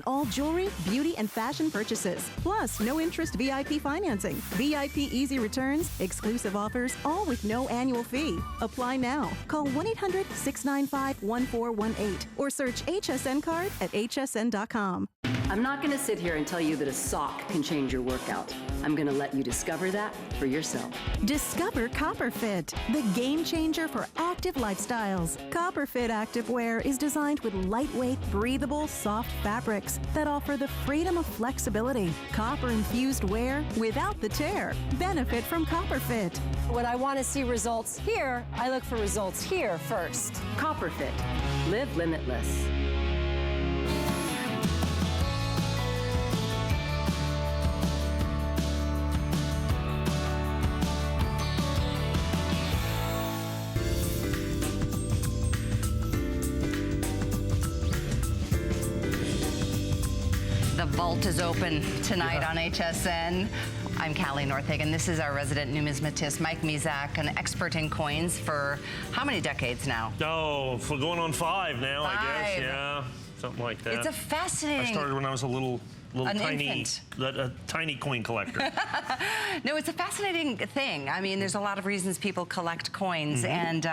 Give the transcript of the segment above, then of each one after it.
all jewelry, beauty, and fashion purchases. Plus, no interest VIP financing, VIP easy returns, exclusive offers, all with no annual fee. Apply now. Call 1-800-695-1418 or search HSN card at hsn.com. I'm not going to sit here and tell you that a sock can change your workout. I'm going to let you discover that for yourself. Discover CopperFit, the game changer for active lifestyles. CopperFit activewear is designed with lightweight, breathable, soft fabrics that offer the freedom of flexibility. Copper-infused wear without the tear. Benefit from CopperFit. When I want to see results here, I look for results here first. CopperFit. Live limitless. The vault is open tonight on HSN. I'm Callie Northhagen. This is our resident numismatist, Mike Mizak, an expert in coins for how many decades now? Oh, for going on 5 now, I guess. Yeah, something like that. It's a fascinating... I started when I was a tiny coin collector. No, it's a fascinating thing. I mean, there's a lot of reasons people collect coins, and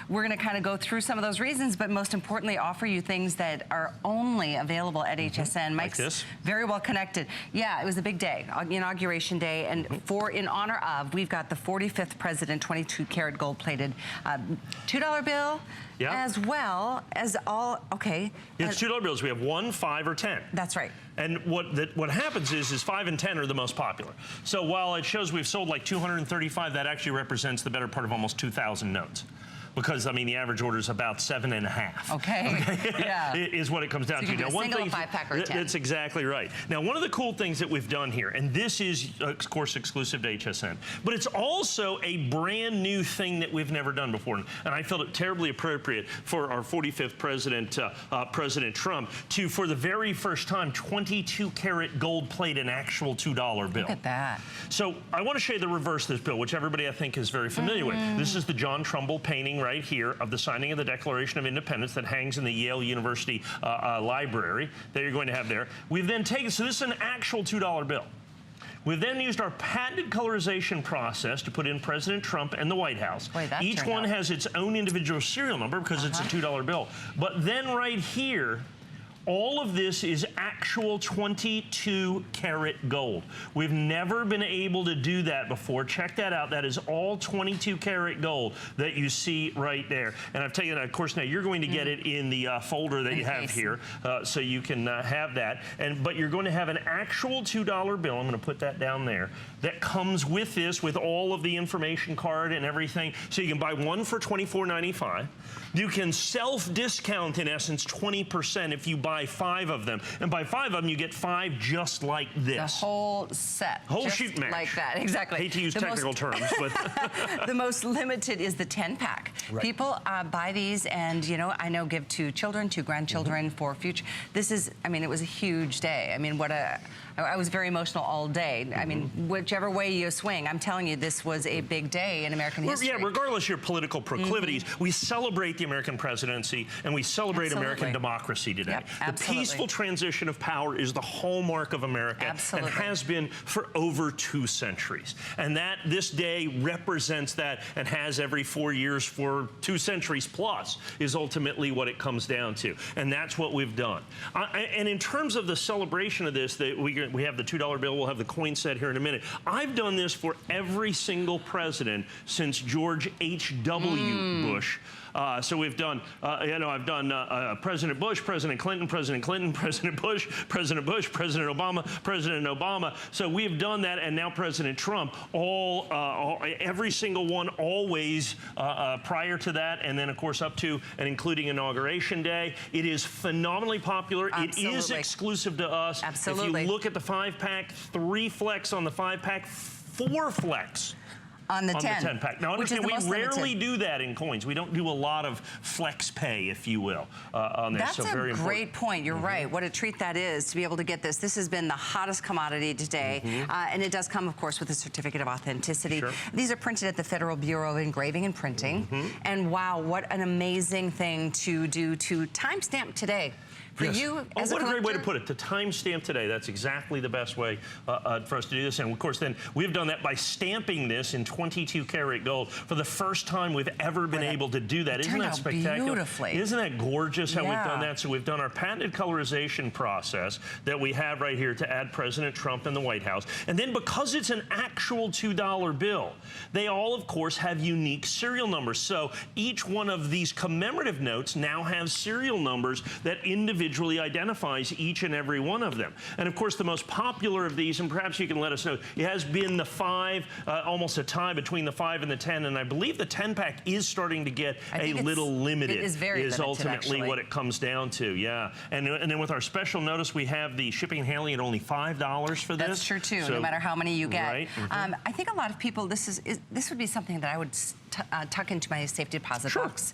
we're going to kind of go through some of those reasons, but most importantly, offer you things that are only available at HSN. Mike's like very well connected. Yeah, it was a big day, Inauguration Day, and in honor of, we've got the 45th president, 22-karat gold-plated $2 bill, as well as all, It's $2 bills. We have 1, 5, or 10. That's right. And what happens is 5 and 10 are the most popular. So while it shows we've sold like 235, that actually represents the better part of almost 2,000 notes. Because, I mean, the average order is about 7.5. Okay. Yeah. Is what it comes down so you to. Now, one single, thing, 5-pack, or 10. That's exactly right. Now, one of the cool things that we've done here, and this is, of course, exclusive to HSN, but it's also a brand new thing that we've never done before. And I felt it terribly appropriate for our 45th president, President Trump, to, for the very first time, 22-karat gold plate an actual $2 bill. Look at that. So I want to show you the reverse of this bill, which everybody, I think, is very familiar with. This is the John Trumbull painting right here of the signing of the Declaration of Independence that hangs in the Yale University library that you're going to have there. We've then taken, so this is an actual $2 bill. We've then used our patented colorization process to put in President Trump and the White House. Each one has its own individual serial number because it's a $2 bill. But then right here, all of this is actual 22-karat gold. We've never been able to do that before. Check that out. That is all 22-karat gold that you see right there. And I've taken that. Of course, now you're going to get it in the folder that you have here, so you can have that. But you're going to have an actual $2 bill. I'm going to put that down there. That comes with this, with all of the information card and everything. So you can buy one for $24.95. You can self-discount, in essence, 20% if you buy 5 of them. And by 5 of them, you get 5 just like this. The whole set. Whole shoot match. Like that, exactly. I hate to use technical terms, but... The most limited is the 10-pack. Right. People buy these and, I know give to children, to grandchildren for future. This is, I mean, it was a huge day. I mean, I was very emotional all day. I mean, whichever way you swing, I'm telling you, this was a big day in American history. Yeah, regardless of your political proclivities, we celebrate the American presidency and we celebrate American democracy today. Yep, the peaceful transition of power is the hallmark of America and has been for over 2 centuries. And this day represents that and has every 4 years for 2 centuries plus is ultimately what it comes down to. And that's what we've done. And in terms of the celebration of this, we have the $2 bill, we'll have the coin set here in a minute. I've done this for every single president since George H.W. Bush. So we've done, I've done President Bush, President Clinton, President Bush, President Obama. So we've done that, and now President Trump. Every single one, always prior to that, and then of course up to and including Inauguration Day. It is phenomenally popular. Absolutely. It is exclusive to us. Absolutely. If you look at the 5-pack, 3 flex on the 5-pack, 4 flex. On the 10-pack. Now, understand, we rarely do that in coins. We don't do a lot of flex pay, if you will, on this. That's a great point. You're right. What a treat that is to be able to get this. This has been the hottest commodity today. And it does come, of course, with a certificate of authenticity. These are printed at the Federal Bureau of Engraving and Printing. And wow, what an amazing thing to do to timestamp today. For you as a what a great way to collector? put it. To timestamp today, that's exactly the best way for us to do this. And of course, then we've done that by stamping this in 22 karat gold for the first time we've ever been able to do that. Isn't that spectacular? Beautifully. Isn't that gorgeous how we've done that? So we've done our patented colorization process that we have right here to add President Trump in the White House. And then because it's an actual $2 bill, they all, of course, have unique serial numbers. So each one of these commemorative notes now have serial numbers that individually identifies each and every one of them. And of course, the most popular of these, and perhaps you can let us know, it has been the 5, almost a tie between the 5 and the 10. And I believe the 10-pack is starting to get a little limited. It is very limited, ultimately actually. what it comes down to, yeah. And then with our special notice, we have the shipping and handling at only $5 for this. That's true too, so, no matter how many you get. Right. I think a lot of people, this would be something that I would tuck into my safety deposit box.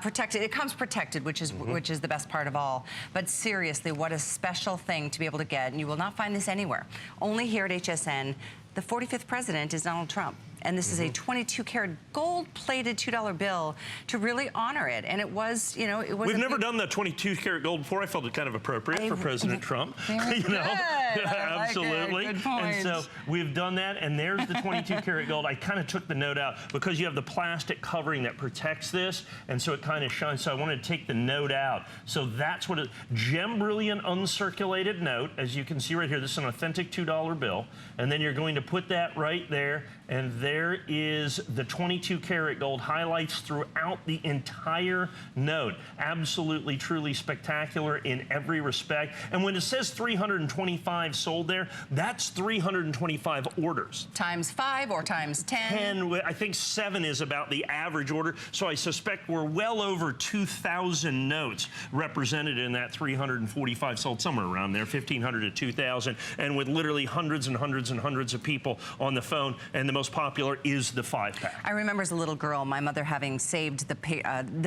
Protected, it comes protected, which is the best part of all. But seriously, what a special thing to be able to get, and you will not find this anywhere. Only here at HSN. The 45th president is Donald Trump. And this is a 22-karat gold-plated $2 bill to really honor it. And it was, you know, it was. We've never done the 22-karat gold before. I felt it kind of appropriate for President Trump. Very you know, absolutely. Good point. And so we've done that, and there's the 22-karat gold. I kind of took the note out because you have the plastic covering that protects this, and so it kind of shines. So I wanted to take the note out. So that's what it. Gem Brilliant uncirculated note, as you can see right here. This is an authentic $2 bill, and then you're going to put that right there. And there is the 22-karat gold highlights throughout the entire note. Absolutely, truly spectacular in every respect. And when it says 325 sold there, that's 325 orders. Times 5 or times 10? I think 7 is about the average order. So I suspect we're well over 2,000 notes represented in that 345 sold, somewhere around there, 1,500 to 2,000. And with literally hundreds and hundreds and hundreds of people on the phone. And the most popular is the 5-pack. I remember as a little girl, my mother having saved the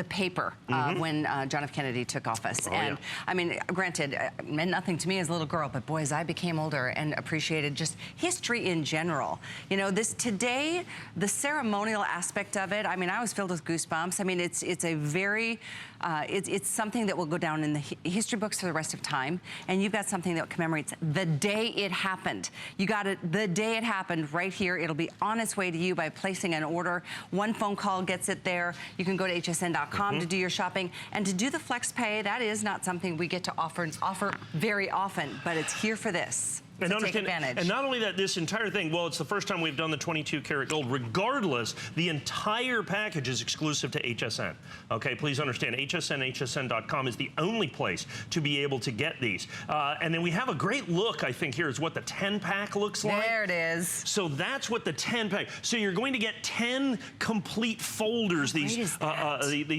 paper when John F. Kennedy took office. And I mean, granted, it meant nothing to me as a little girl, but boy, as I became older and appreciated just history in general. You know, today, the ceremonial aspect of it, I mean, I was filled with goosebumps. I mean, it's a very, it's something that will go down in the history books for the rest of time. And you've got something that commemorates the day it happened. You got it the day it happened right here. It'll be on its way to you by placing an order. One phone call gets it there. You can go to hsn.com to do your shopping. And to do the flex pay, that is not something we get to offer very often, but it's here for this. And take advantage. And not only that, this entire thing, well, it's the first time we've done the 22-karat gold. Regardless, the entire package is exclusive to HSN. Okay, please understand, hsn.com is the only place to be able to get these. And then we have a great look, I think, here is what the 10-pack looks like. There it is. So that's what the 10-pack. So you're going to get 10 complete folders. These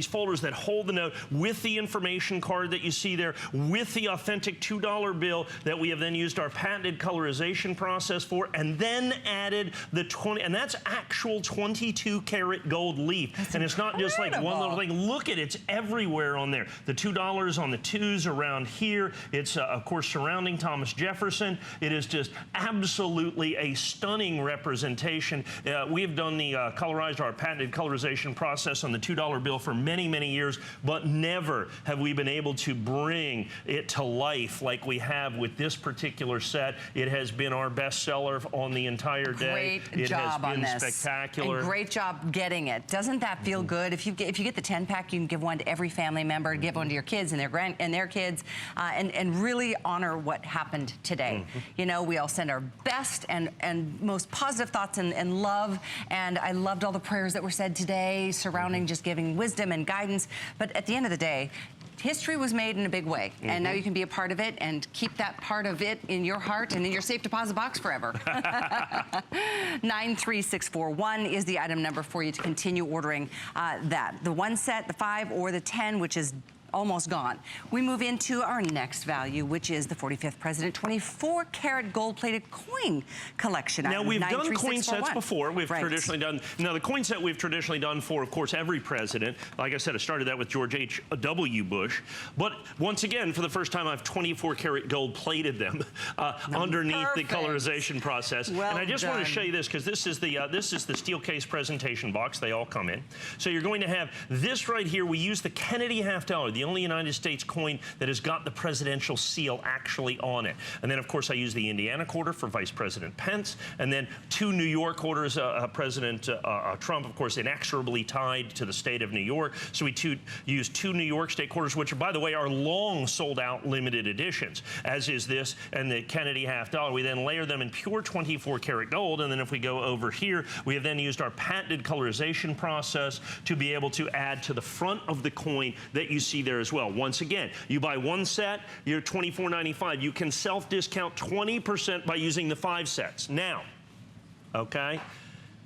folders that hold the note with the information card that you see there, with the authentic $2 bill that we have then used our patented colorization process for, and then added the 20, and that's actual 22-karat gold leaf. That's and it's not just like one little thing. Look at it, it's everywhere on there. The $2 on the 2s around here. It's, of course, surrounding Thomas Jefferson. It is just absolutely a stunning representation. We have done the colorized, our patented colorization process on the $2 bill for many, many years, but never have we been able to bring it to life like we have with this particular set. It has been our best seller on the entire day. Great job on this. It has been spectacular. And great job getting it. Doesn't that feel good? If you get the 10-pack, you can give one to every family member, give one to your kids and their kids, and really honor what happened today. You know, we all send our best and most positive thoughts and love. And I loved all the prayers that were said today surrounding just giving wisdom and guidance. But at the end of the day, history was made in a big way, and now you can be a part of it and keep that part of it in your heart and in your safe deposit box forever. 93641 is the item number for you to continue ordering that. The 1 set, the 5, or the 10, which is almost gone. We move into our next value, which is the 45th President 24-karat gold-plated coin collection. Now, we've done coin sets before. We've traditionally done, now the coin set we've traditionally done for, of course, every president. Like I said, I started that with George H.W. Bush. But once again, for the first time, I've 24-karat gold-plated them underneath the colorization process. Well and I just want to show you this, because this is the steel case presentation box. They all come in. So you're going to have this right here. We use the Kennedy half dollar. the only United States coin that has got the presidential seal actually on it. And then, of course, I use the Indiana quarter for Vice President Pence, and then 2 New York quarters, President Trump, of course, inexorably tied to the state of New York. So we use 2 New York state quarters, which, by the way, are long sold-out limited editions, as is this and the Kennedy $half. We then layer them in pure 24-karat gold, and then if we go over here, we have then used our patented colorization process to be able to add to the front of the coin that you see there as well. Once again, you buy 1 set, you're $24.95. You can self-discount 20% by using the 5 sets. Now, okay,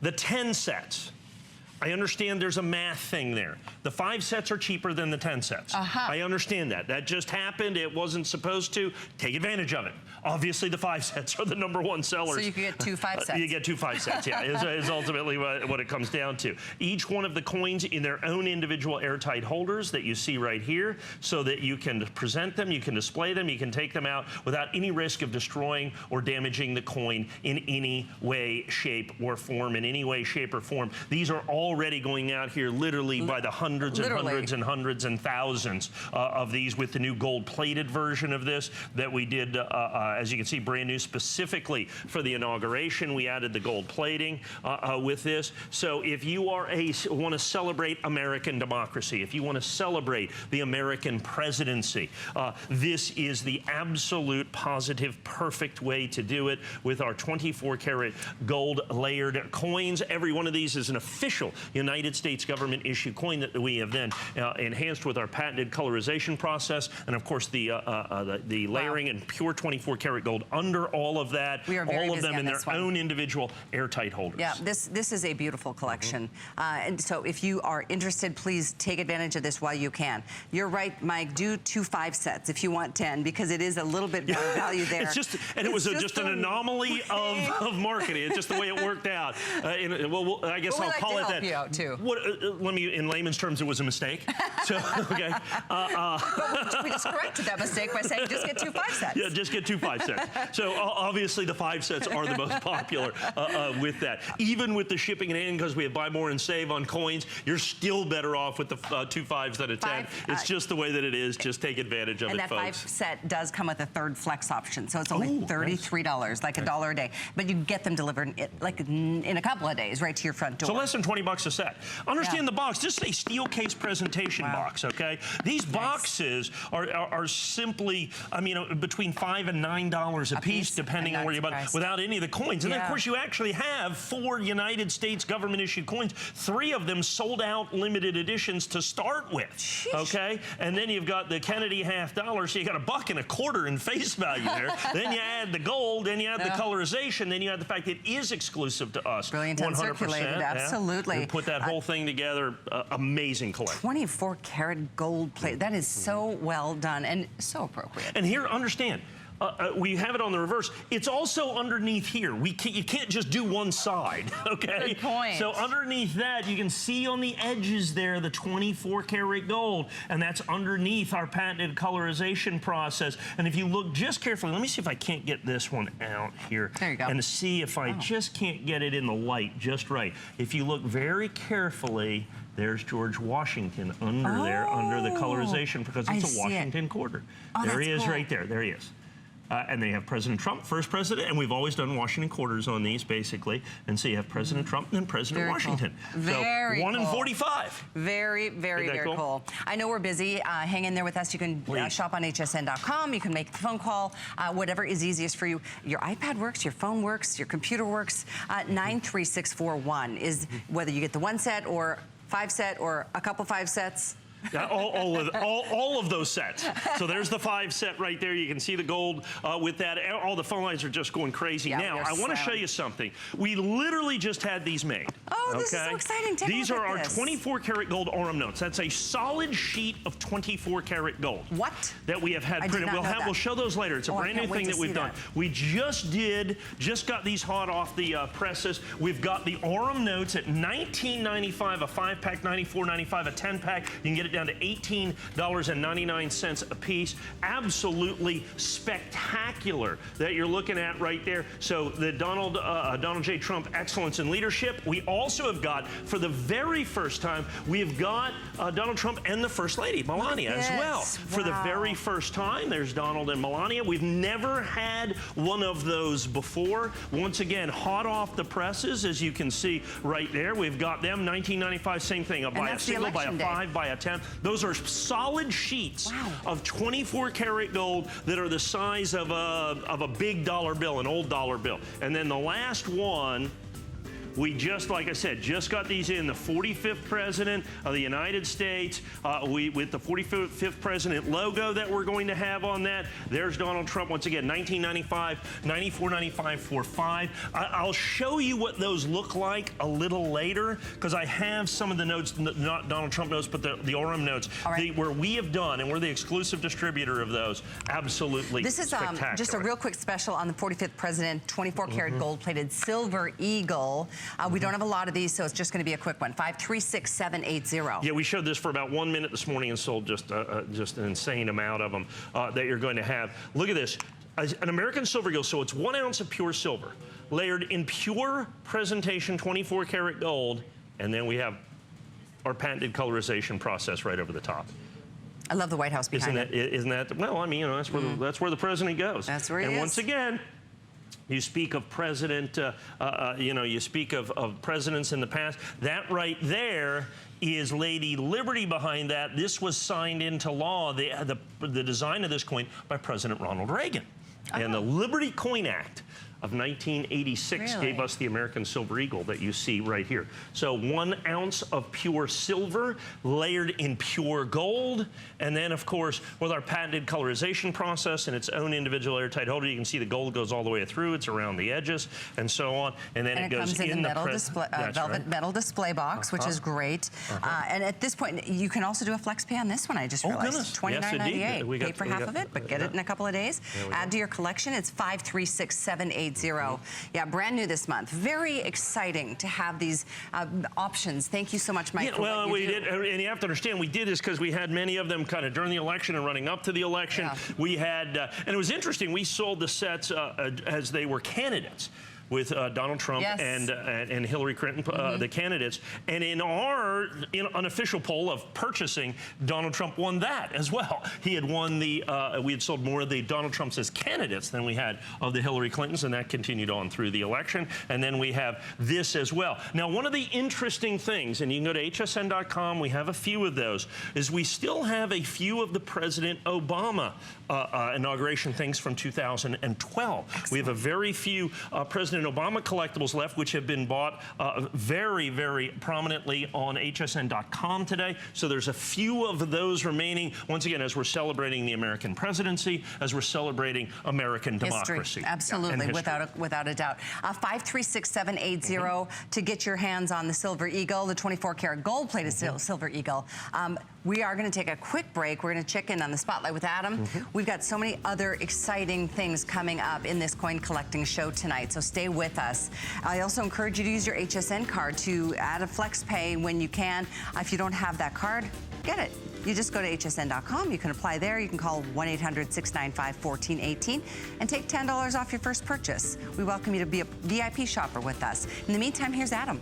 the 10 sets. I understand there's a math thing there. The 5 sets are cheaper than the 10 sets. I understand that. That just happened. It wasn't supposed to. Take advantage of it. Obviously, the 5 sets are the #1 sellers. So you can get 2 5 sets. You get 2 5 sets, yeah, is ultimately what it comes down to. Each one of the coins in their own individual airtight holders that you see right here, so that you can present them, you can display them, you can take them out without any risk of destroying or damaging the coin in any way, shape, or form, in any way, shape, or form. These are already going out here literally by the hundreds and hundreds and hundreds and thousands of these with the new gold-plated version of this that we did, as you can see, brand new specifically for the inauguration. We added the gold plating with this. So if you are want to celebrate American democracy, if you want to celebrate the American presidency, this is the absolute, positive, perfect way to do it with our 24-karat gold layered coins. Every one of these is an official United States government issue coin that we have then enhanced with our patented colorization process, and of course the layering and pure 24-karat gold under all of that. We are very all of them in their one. own individual airtight holders. Yeah, this is a beautiful collection. And so if you are interested, please take advantage of this while you can. You're right, Mike, do 2 5 sets if you want 10, because it is a little bit more value there. It's just, and it was just an anomaly of marketing. It's just the way it worked out. Well, I guess I'll call it that. You out too. Let me, in layman's terms, it was a mistake. So, okay. We just corrected that mistake by saying just get 2 5 sets. Yeah, just get 2 5 sets. So obviously the 5 sets are the most popular with that. Even with the shipping and handling, because we have buy more and save on coins, you're still better off with the 2 5s than a 10. It's just the way that it is. Just take advantage of it, folks. And that 5 set does come with a 3rd flex option, so it's only $33, like $1 a day. But you get them delivered in a couple of days, right to your front door. So less than $20 a set. Understand the box. This is a steel case presentation box, okay? These boxes are simply, I mean, between $5 and $9 a piece, depending on where you buy it, without any of the coins. And then, of course, you actually have 4 United States government-issued coins, 3 of them sold out limited editions to start with, okay? And then you've got the Kennedy $half, so you got $1.25 in face value there. Then you add the gold, then you add the colorization, then you add the fact that it is exclusive to us. Brilliant, 100%, uncirculated, absolutely. You put that whole thing together, amazing collection. 24-karat gold plate. That is so well done and so appropriate. And here, understand, we have it on the reverse. It's also underneath here. You can't just do one side, okay? Good point. So underneath that, you can see on the edges there the 24-karat gold, and that's underneath our patented colorization process. And if you look just carefully, let me see if I can't get this one out here. There you go. And see if I just can't get it in the light just right. If you look very carefully, there's George Washington under there, under the colorization, because it's a Washington quarter. There he is right there. There he is. And they have President Trump, first president, and we've always done Washington quarters on these, basically. And so you have President Trump and then President Washington. Cool. Very so 1 cool. in 45. Very, very, very cool. I know we're busy. Hang in there with us. You can shop on hsn.com. You can make the phone call, whatever is easiest for you. Your iPad works, your phone works, your computer works. 93641 is whether you get the 1 set or 5 set or a couple 5 sets. Yeah, all of those sets. So there's the 5 set right there. You can see the gold with that. All the phone lines are just going crazy. Now, I want to show you something. We literally just had these made. Oh, this is so exciting. These are our 24-karat gold Aurum notes. That's a solid sheet of 24-karat gold. What? That we have had printed. We'll show those later. It's a brand new thing that we've done. We just got these hot off the presses. We've got the Aurum notes at $19.95 a 5-pack, $94.95 a 10-pack. You can get it it down to $18.99 a piece. Absolutely spectacular that you're looking at right there. So the Donald J. Trump Excellence in Leadership. We also have got, for the very first time, we've got Donald Trump and the First Lady, Melania, as well. For the very first time, there's Donald and Melania. We've never had one of those before. Once again, hot off the presses, as you can see right there. We've got them, 1995, same thing, by a single, by a 5, by a 10. Those are solid sheets of 24 karat gold that are the size of a big dollar bill, an old dollar bill. And then the last one, we just, like I said, just got these in. The 45th President of the United States, with the 45th President logo that we're going to have on that. There's Donald Trump, once again, 1995, $94.95 for 5. I'll show you what those look like a little later, because I have some of the notes, not Donald Trump notes, but the Orem notes, where we have done, and we're the exclusive distributor of those. Absolutely This is spectacular. just a real quick special on the 45th President, 24 karat gold-plated silver eagle. We don't have a lot of these, so it's just going to be a quick one. 536780. Yeah, we showed this for about 1 minute this morning and sold just an insane amount of them that you're going to have. Look at this. An American silver eagle, so it's 1 ounce of pure silver, layered in pure presentation 24 karat gold, and then we have our patented colorization process right over the top. I love the White House behind it. Isn't that, well, I mean, you know, that's where the president goes. That's where he is. And once again, you speak of president, you know, you speak of presidents in the past. That right there is Lady Liberty behind that. This was signed into law, the design of this coin, by President Ronald Reagan. And the Liberty Coin Act of 1986 gave us the American Silver Eagle that you see right here. So 1 ounce of pure silver layered in pure gold. And then, of course, with our patented colorization process and its own individual airtight holder, you can see the gold goes all the way through. It's around the edges and so on. And then it goes in the velvet metal display box, which is great. And at this point, you can also do a flex pay on this one, I just realized. $29.98. Yes, pay for half of it, but get it in a couple of days. Add to your collection. It's 536780. Yeah, brand new this month. Very exciting to have these options. Thank you so much, Mike. Yeah, well, we did, and you have to understand, we did this because we had many of them kind of during the election and running up to the election. We had, and it was interesting, we sold the sets as they were candidates, with Donald Trump and Hillary Clinton, the candidates. And in our unofficial poll of purchasing, Donald Trump won that as well. He had won the, we had sold more of the Donald Trumps as candidates than we had of the Hillary Clintons, and that continued on through the election. And then we have this as well. Now, one of the interesting things, and you can go to hsn.com, we have a few of those, is we still have a few of the President Obama inauguration things from 2012. Excellent. We have a very few President Obama collectibles left, which have been bought very, very prominently on hsn.com today. So there's a few of those remaining, once again, as we're celebrating the American presidency, as we're celebrating American democracy. Absolutely, without a doubt. 536780 to get your hands on the Silver Eagle, the 24 karat gold plated Silver Eagle. We are going to take a quick break. We're going to check in on the spotlight with Adam. We've got so many other exciting things coming up in this coin collecting show tonight, so stay with us. I also encourage you to use your HSN card to add a flex pay when you can. If you don't have that card, get it. You just go to hsn.com. You can apply there. You can call 1-800-695-1418 and take $10 off your first purchase. We welcome you to be a VIP shopper with us. In the meantime, here's Adam.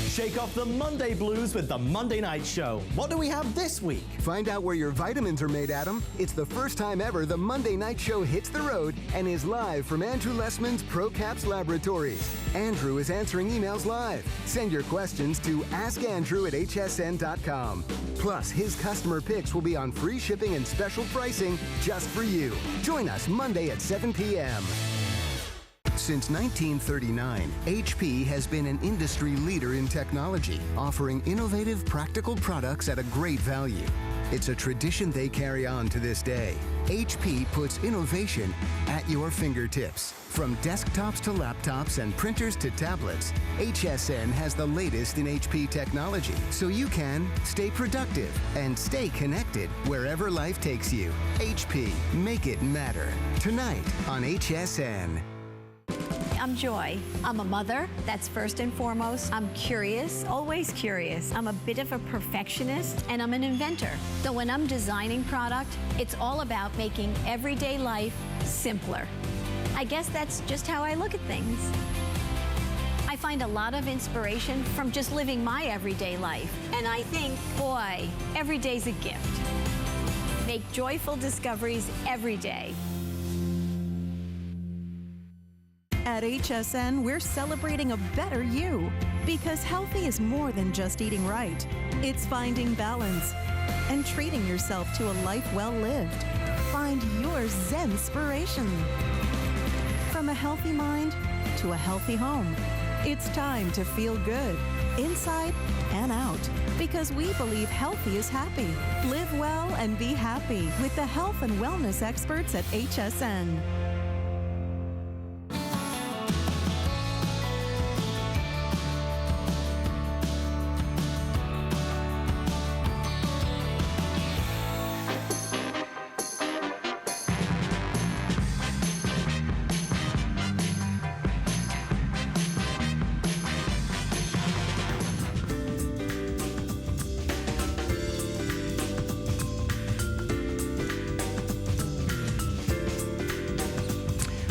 Shake off the Monday blues with the Monday Night Show. What do we have this week? Find out where your vitamins are made, Adam. It's the first time ever the Monday Night Show hits the road and is live from Andrew Lessman's ProCaps Laboratories. Andrew is answering emails live. Send your questions to askandrew@hsn.com. Plus, his customer picks will be on free shipping and special pricing just for you. Join us Monday at 7 p.m. Since 1939, HP has been an industry leader in technology, offering innovative, practical products at a great value. It's a tradition they carry on to this day. HP puts innovation at your fingertips. From desktops to laptops and printers to tablets, HSN has the latest in HP technology, so you can stay productive and stay connected wherever life takes you. HP, make it matter. Tonight on HSN. I'm Joy. I'm a mother, that's first and foremost. I'm curious, always curious. I'm a bit of a perfectionist, and I'm an inventor. So when I'm designing product, it's all about making everyday life simpler. I guess that's just how I look at things. I find a lot of inspiration from just living my everyday life. And I think, boy, every day's a gift. Make joyful discoveries every day. At HSN, we're celebrating a better you. Because healthy is more than just eating right. It's finding balance and treating yourself to a life well lived. Find your Zen-spiration. From a healthy mind to a healthy home. It's time to feel good, inside and out. Because we believe healthy is happy. Live well and be happy with the health and wellness experts at HSN.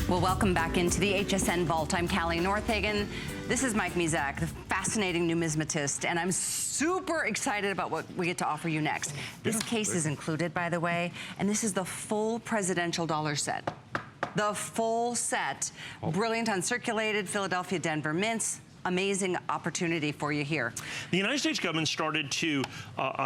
Well, welcome back into the HSN Vault. I'm Callie Northagen. This is Mike Mizak, the fascinating numismatist, and I'm super excited about what we get to offer you next. This case is included, by the way, and this is the full presidential dollar set. The full set. Brilliant uncirculated Philadelphia Denver mints. Amazing opportunity for you here. The United States government started to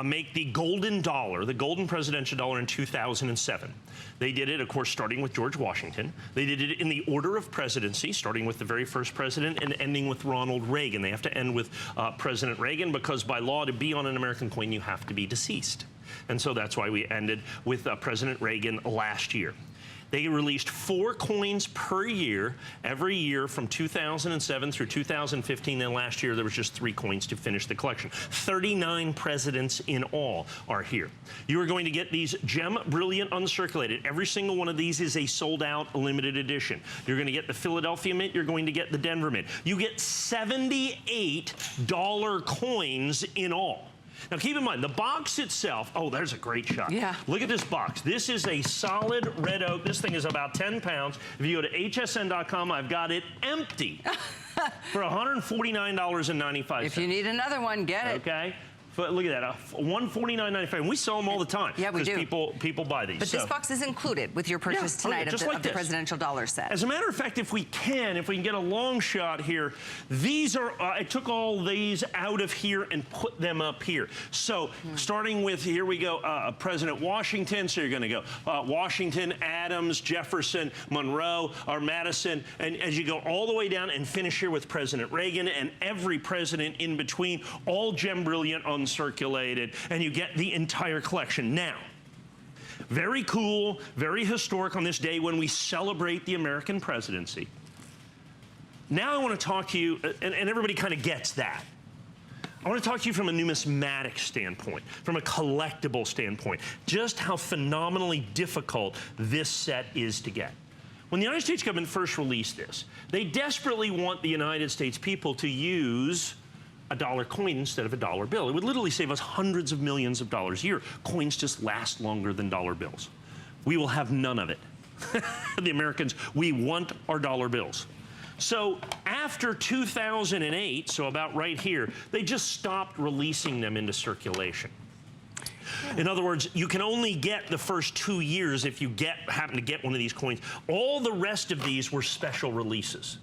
make the golden dollar, the golden presidential dollar, in 2007. They did it, of course, starting with George Washington. They did it in the order of presidency, starting with the very first president and ending with Ronald Reagan. They have to end with President Reagan because by law, to be on an American coin, you have to be deceased. And so that's why we ended with President Reagan last year. They released 4 coins per year, every year from 2007 through 2015. And last year, there was just 3 coins to finish the collection. 39 presidents in all are here. You are going to get these Gem Brilliant Uncirculated. Every single one of these is a sold-out limited edition. You're going to get the Philadelphia Mint. You're going to get the Denver Mint. You get $78 coins in all. Now, keep in mind, the box itself, oh, there's a great shot. Yeah. Look at this box. This is a solid red oak. This thing is about 10 pounds. If you go to hsn.com, I've got it empty for $149.95. If you need another one, get it. Okay. Look at that, $149.95. And we sell them all the time. Yeah, we do. People buy these. But this box is included with your purchase tonight of the presidential dollar set. As a matter of fact, if we can get a long shot here, these are, I took all these out of here and put them up here. So starting with, here we go, President Washington. So you're going to go Washington, Adams, Jefferson, Monroe, or Madison. And as you go all the way down and finish here with President Reagan and every president in between, all Gem Brilliant uncirculated, and you get the entire collection. Now, very cool, very historic on this day when we celebrate the American presidency. Now I want to talk to you, and everybody kind of gets that. I want to talk to you from a numismatic standpoint, from a collectible standpoint, just how phenomenally difficult this set is to get. When the United States government first released this, they desperately want the United States people to use a dollar coin instead of a dollar bill. It would literally save us hundreds of millions of dollars a year. Coins just last longer than dollar bills. We will have none of it. The Americans, we want our dollar bills. So after 2008, so about right here, they just stopped releasing them into circulation. In other words, you can only get the first 2 years if you happen to get one of these coins. All the rest of these were special releases.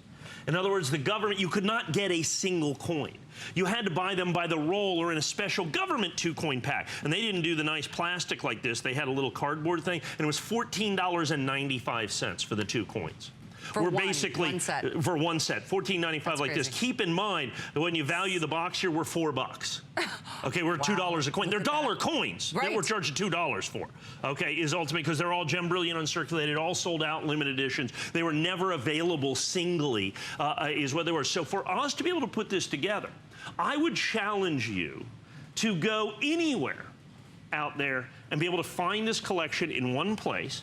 In other words, the government, you could not get a single coin. You had to buy them by the roll or in a special government 2-coin pack. And they didn't do the nice plastic like this. They had a little cardboard thing, and it was $14.95 for the 2 coins. For one set. For one set, $14.95 like this. Keep in mind that when you value the box here, we're $4. Okay, we're $2 a coin. They're dollar coins that we're charging $2 for. Okay, is ultimately because they're all Gem Brilliant uncirculated, all sold out, limited editions. They were never available singly, is what they were. So for us to be able to put this together, I would challenge you to go anywhere out there and be able to find this collection in one place,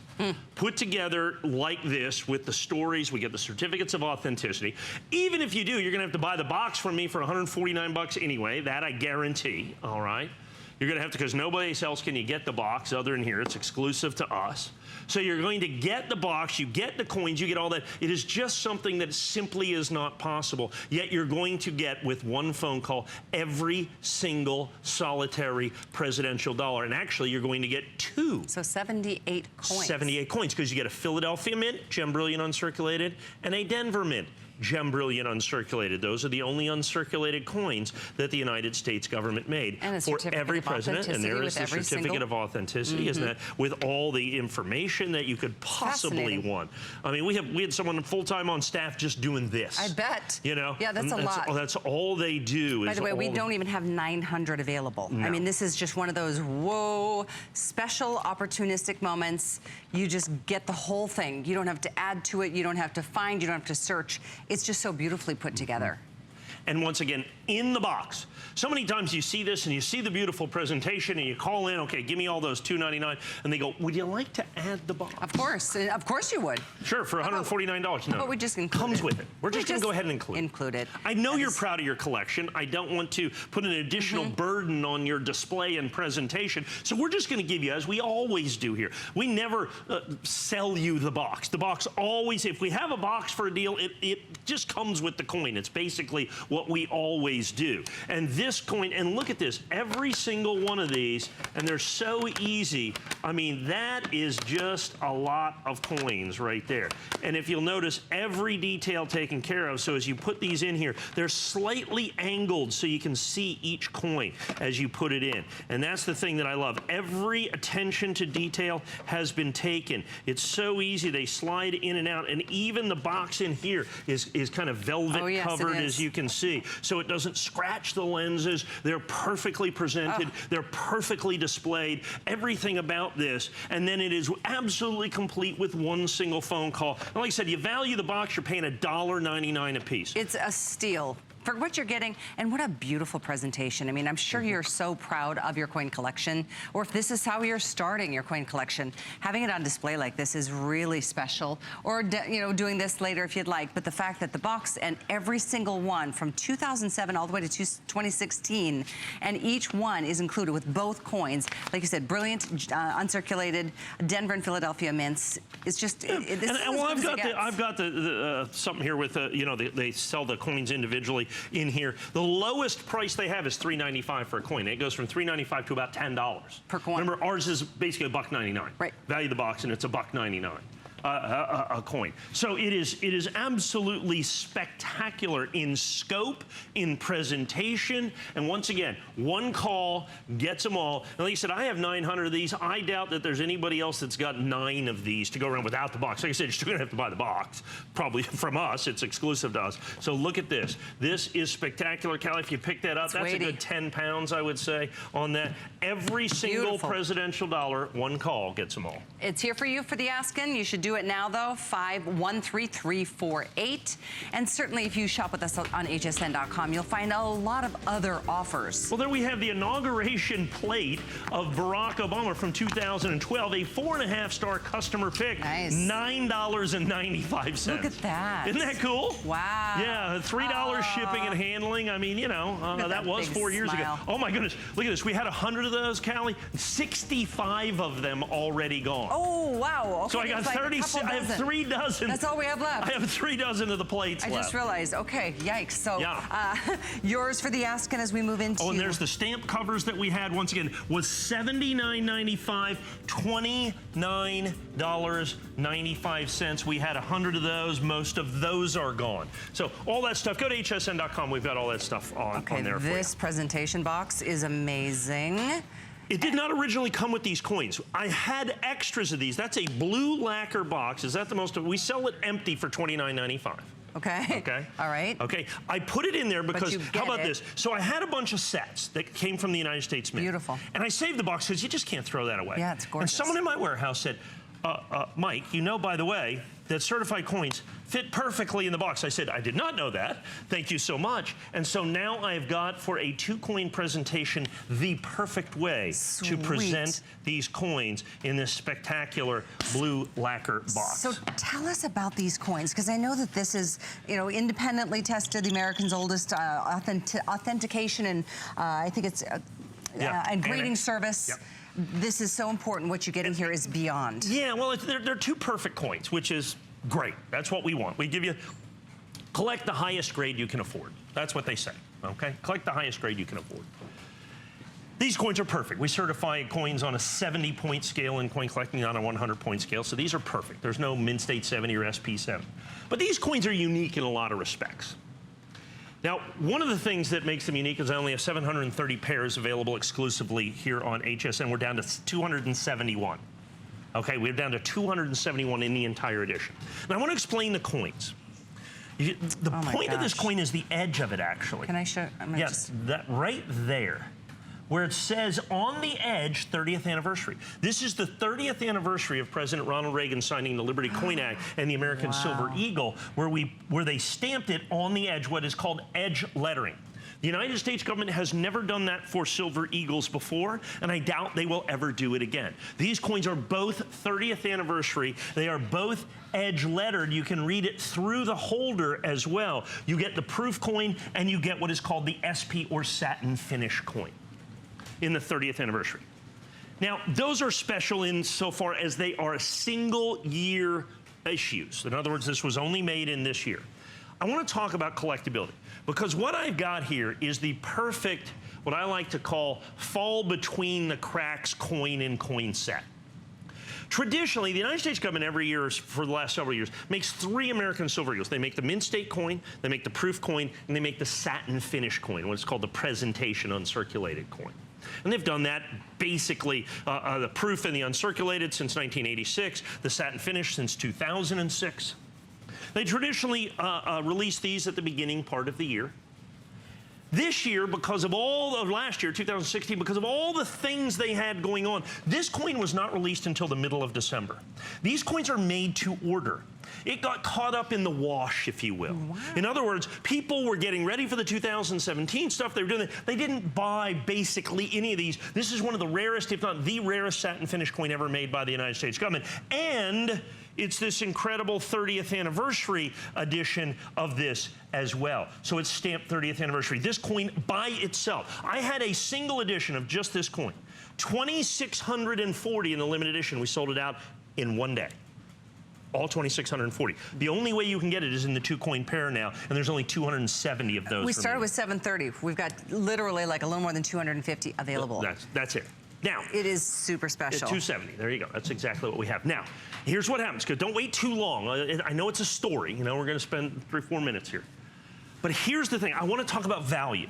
put together like this with the stories. We get the certificates of authenticity. Even if you do, you're going to have to buy the box from me for $149 anyway. That I guarantee, all right? You're going to have to, because nobody else can you get the box other than here. It's exclusive to us. So you're going to get the box, you get the coins, you get all that. It is just something that simply is not possible. Yet you're going to get, with one phone call, every single solitary presidential dollar. And actually, you're going to get 2. So 78 coins. 78 coins, because you get a Philadelphia Mint, Gem Brilliant Uncirculated, and a Denver Mint, Gem Brilliant Uncirculated. Those are the only uncirculated coins that the United States government made for every president. And there is the certificate of authenticity, isn't that, with all the information that you could possibly want. I mean, we had someone full-time on staff just doing this. I bet. You know? Yeah, that's a lot. That's all they do. By the way, we don't even have 900 available. No. I mean, this is just one of those, whoa, special opportunistic moments. You just get the whole thing. You don't have to add to it. You don't have to find. You don't have to search. It's just so beautifully put together. And once again, in the box. So many times you see this and you see the beautiful presentation and you call in, okay, give me all those $2.99, and they go, would you like to add the box? Of course you would. Sure, for $149. No, but we just include comes it. with it. We're just going to go ahead and include it. I know you're proud of your collection. I don't want to put an additional burden on your display and presentation, so we're just going to give you, as we always do here, we never sell you the box. The box always, if we have a box for a deal, it just comes with the coin. It's basically what we always do. And this coin, and look at this, every single one of these, and they're so easy. I mean, that is just a lot of coins right there. And if you'll notice, every detail taken care of, so as you put these in here, they're slightly angled so you can see each coin as you put it in. And that's the thing that I love. Every attention to detail has been taken. It's so easy. They slide in and out, and even the box in here is kind of velvet covered, as you can see. So it doesn't scratch the lenses. They're perfectly presented. They're perfectly displayed. Everything about this. And then it is absolutely complete with one single phone call. And like I said, you value the box, you're paying $1.99 a piece. It's a steal for what you're getting, and what a beautiful presentation. I mean, I'm sure you're so proud of your coin collection, or if this is how you're starting your coin collection, having it on display like this is really special, or you know, doing this later if you'd like. But the fact that the box and every single one from 2007 all the way to 2016, and each one is included with both coins, like you said, brilliant uncirculated Denver and Philadelphia mints. It's just I've got the something here with you know, they sell the coins individually in here. The lowest price they have is $3.95 for a coin. It goes from $3.95 to about $10 per coin. Remember, ours is basically $1.99. Right. Value the box, and it's $1.99. A coin. So it is absolutely spectacular in scope, in presentation, and once again, one call gets them all. And like I said, I have 900 of these. I doubt that there's anybody else that's got 9 of these to go around without the box. Like I said, you're still gonna have to buy the box, probably from us. It's exclusive to us. So look at this. This is spectacular, Callie. If you pick that up, that's a good 10 pounds, I would say, on that. Every single presidential dollar, one call gets them all. It's here for you for the asking. You should do it now, though. 513348. And certainly, if you shop with us on hsn.com, you'll find a lot of other offers. Well, there we have the inauguration plate of Barack Obama from 2012, a 4.5-star customer pick. Nice. $9.95. Look at that. Isn't that cool? Wow. Yeah, $3 shipping and handling. I mean, you know, that was 4 years ago. Oh my goodness, look at this. We had 100 of those, Callie. 65 of them already gone. Oh wow. Okay, so I got 30. I have 3 dozen. That's all we have left. I have 3 dozen of the plates left. I just realized. Okay, yikes. So yours for the asking as we move into. Oh, and there's the stamp covers that we had. Once again, was $79.95, $29.95. We had 100 of those. Most of those are gone. So all that stuff. Go to hsn.com. We've got all that stuff on there for you. This presentation box is amazing. It did not originally come with these coins. I had extras of these. That's a blue lacquer box. Is that the most? We sell it empty for $29.95. Okay. Okay. All right. Okay. I put it in there because, how about this? So I had a bunch of sets that came from the United States Mint. Beautiful. And I saved the box because you just can't throw that away. Yeah, it's gorgeous. And someone in my warehouse said, Mike, you know, by the way, that certified coins, fit perfectly in the box. I said, I did not know that. Thank you so much. And so now I've got, for a 2-coin presentation, the perfect way to present these coins in this spectacular blue lacquer box. So tell us about these coins, because I know that this is, you know, independently tested, the American's oldest authentication, and I think it's and grading service. Yep. This is so important. What you're getting here is beyond. Yeah, well, they're 2 perfect coins, which is great. That's what we want. We give you, collect the highest grade you can afford. That's what they say, okay? Collect the highest grade you can afford. These coins are perfect. We certify coins on a 70-point scale and coin collecting on a 100-point scale, so these are perfect. There's no Mint State 70 or SP 7. But these coins are unique in a lot of respects. Now, one of the things that makes them unique is I only have 730 pairs available exclusively here on HSN. We're down to 271. Okay, we're down to 271 in the entire edition. Now, I want to explain the coins. The point of this coin is the edge of it, actually. Can I show? Yes, that right there, where it says on the edge, 30th anniversary. This is the 30th anniversary of President Ronald Reagan signing the Liberty Coin Act and the American Silver Eagle, where they stamped it on the edge, what is called edge lettering. The United States government has never done that for Silver Eagles before, and I doubt they will ever do it again. These coins are both 30th anniversary. They are both edge lettered. You can read it through the holder as well. You get the proof coin, and you get what is called the SP or satin finish coin in the 30th anniversary. Now, those are special insofar as they are single year issues. In other words, this was only made in this year. I want to talk about collectability, because what I've got here is the perfect, what I like to call, fall between the cracks coin and coin set. Traditionally, the United States government every year for the last several years makes 3 American Silver Eagles. They make the Mint State coin, they make the proof coin, and they make the satin finish coin, what's called the presentation uncirculated coin. And they've done that basically, the proof and the uncirculated since 1986, the satin finish since 2006. They traditionally release these at the beginning part of the year. This year, because of all of last year, 2016, because of all the things they had going on, this coin was not released until the middle of December. These coins are made to order. It got caught up in the wash, if you will. Wow. In other words, people were getting ready for the 2017 stuff. They were doing it. They didn't buy basically any of these. This is one of the rarest, if not the rarest, satin finish coin ever made by the United States government. And it's this incredible 30th anniversary edition of this as well. So it's stamped 30th anniversary. This coin by itself, I had a single edition of just this coin, 2,640 in the limited edition. We sold it out in one day. All 2,640. The only way you can get it is in the 2-coin pair now, and there's only 270 of those. We started with 730. We've got literally like a little more than 250 available. That's it. Now, it is super special. 270. There you go. That's exactly what we have. Now, here's what happens, because don't wait too long. I know it's a story. You know, we're going to spend 3-4 minutes here. But here's the thing. I want to talk about value.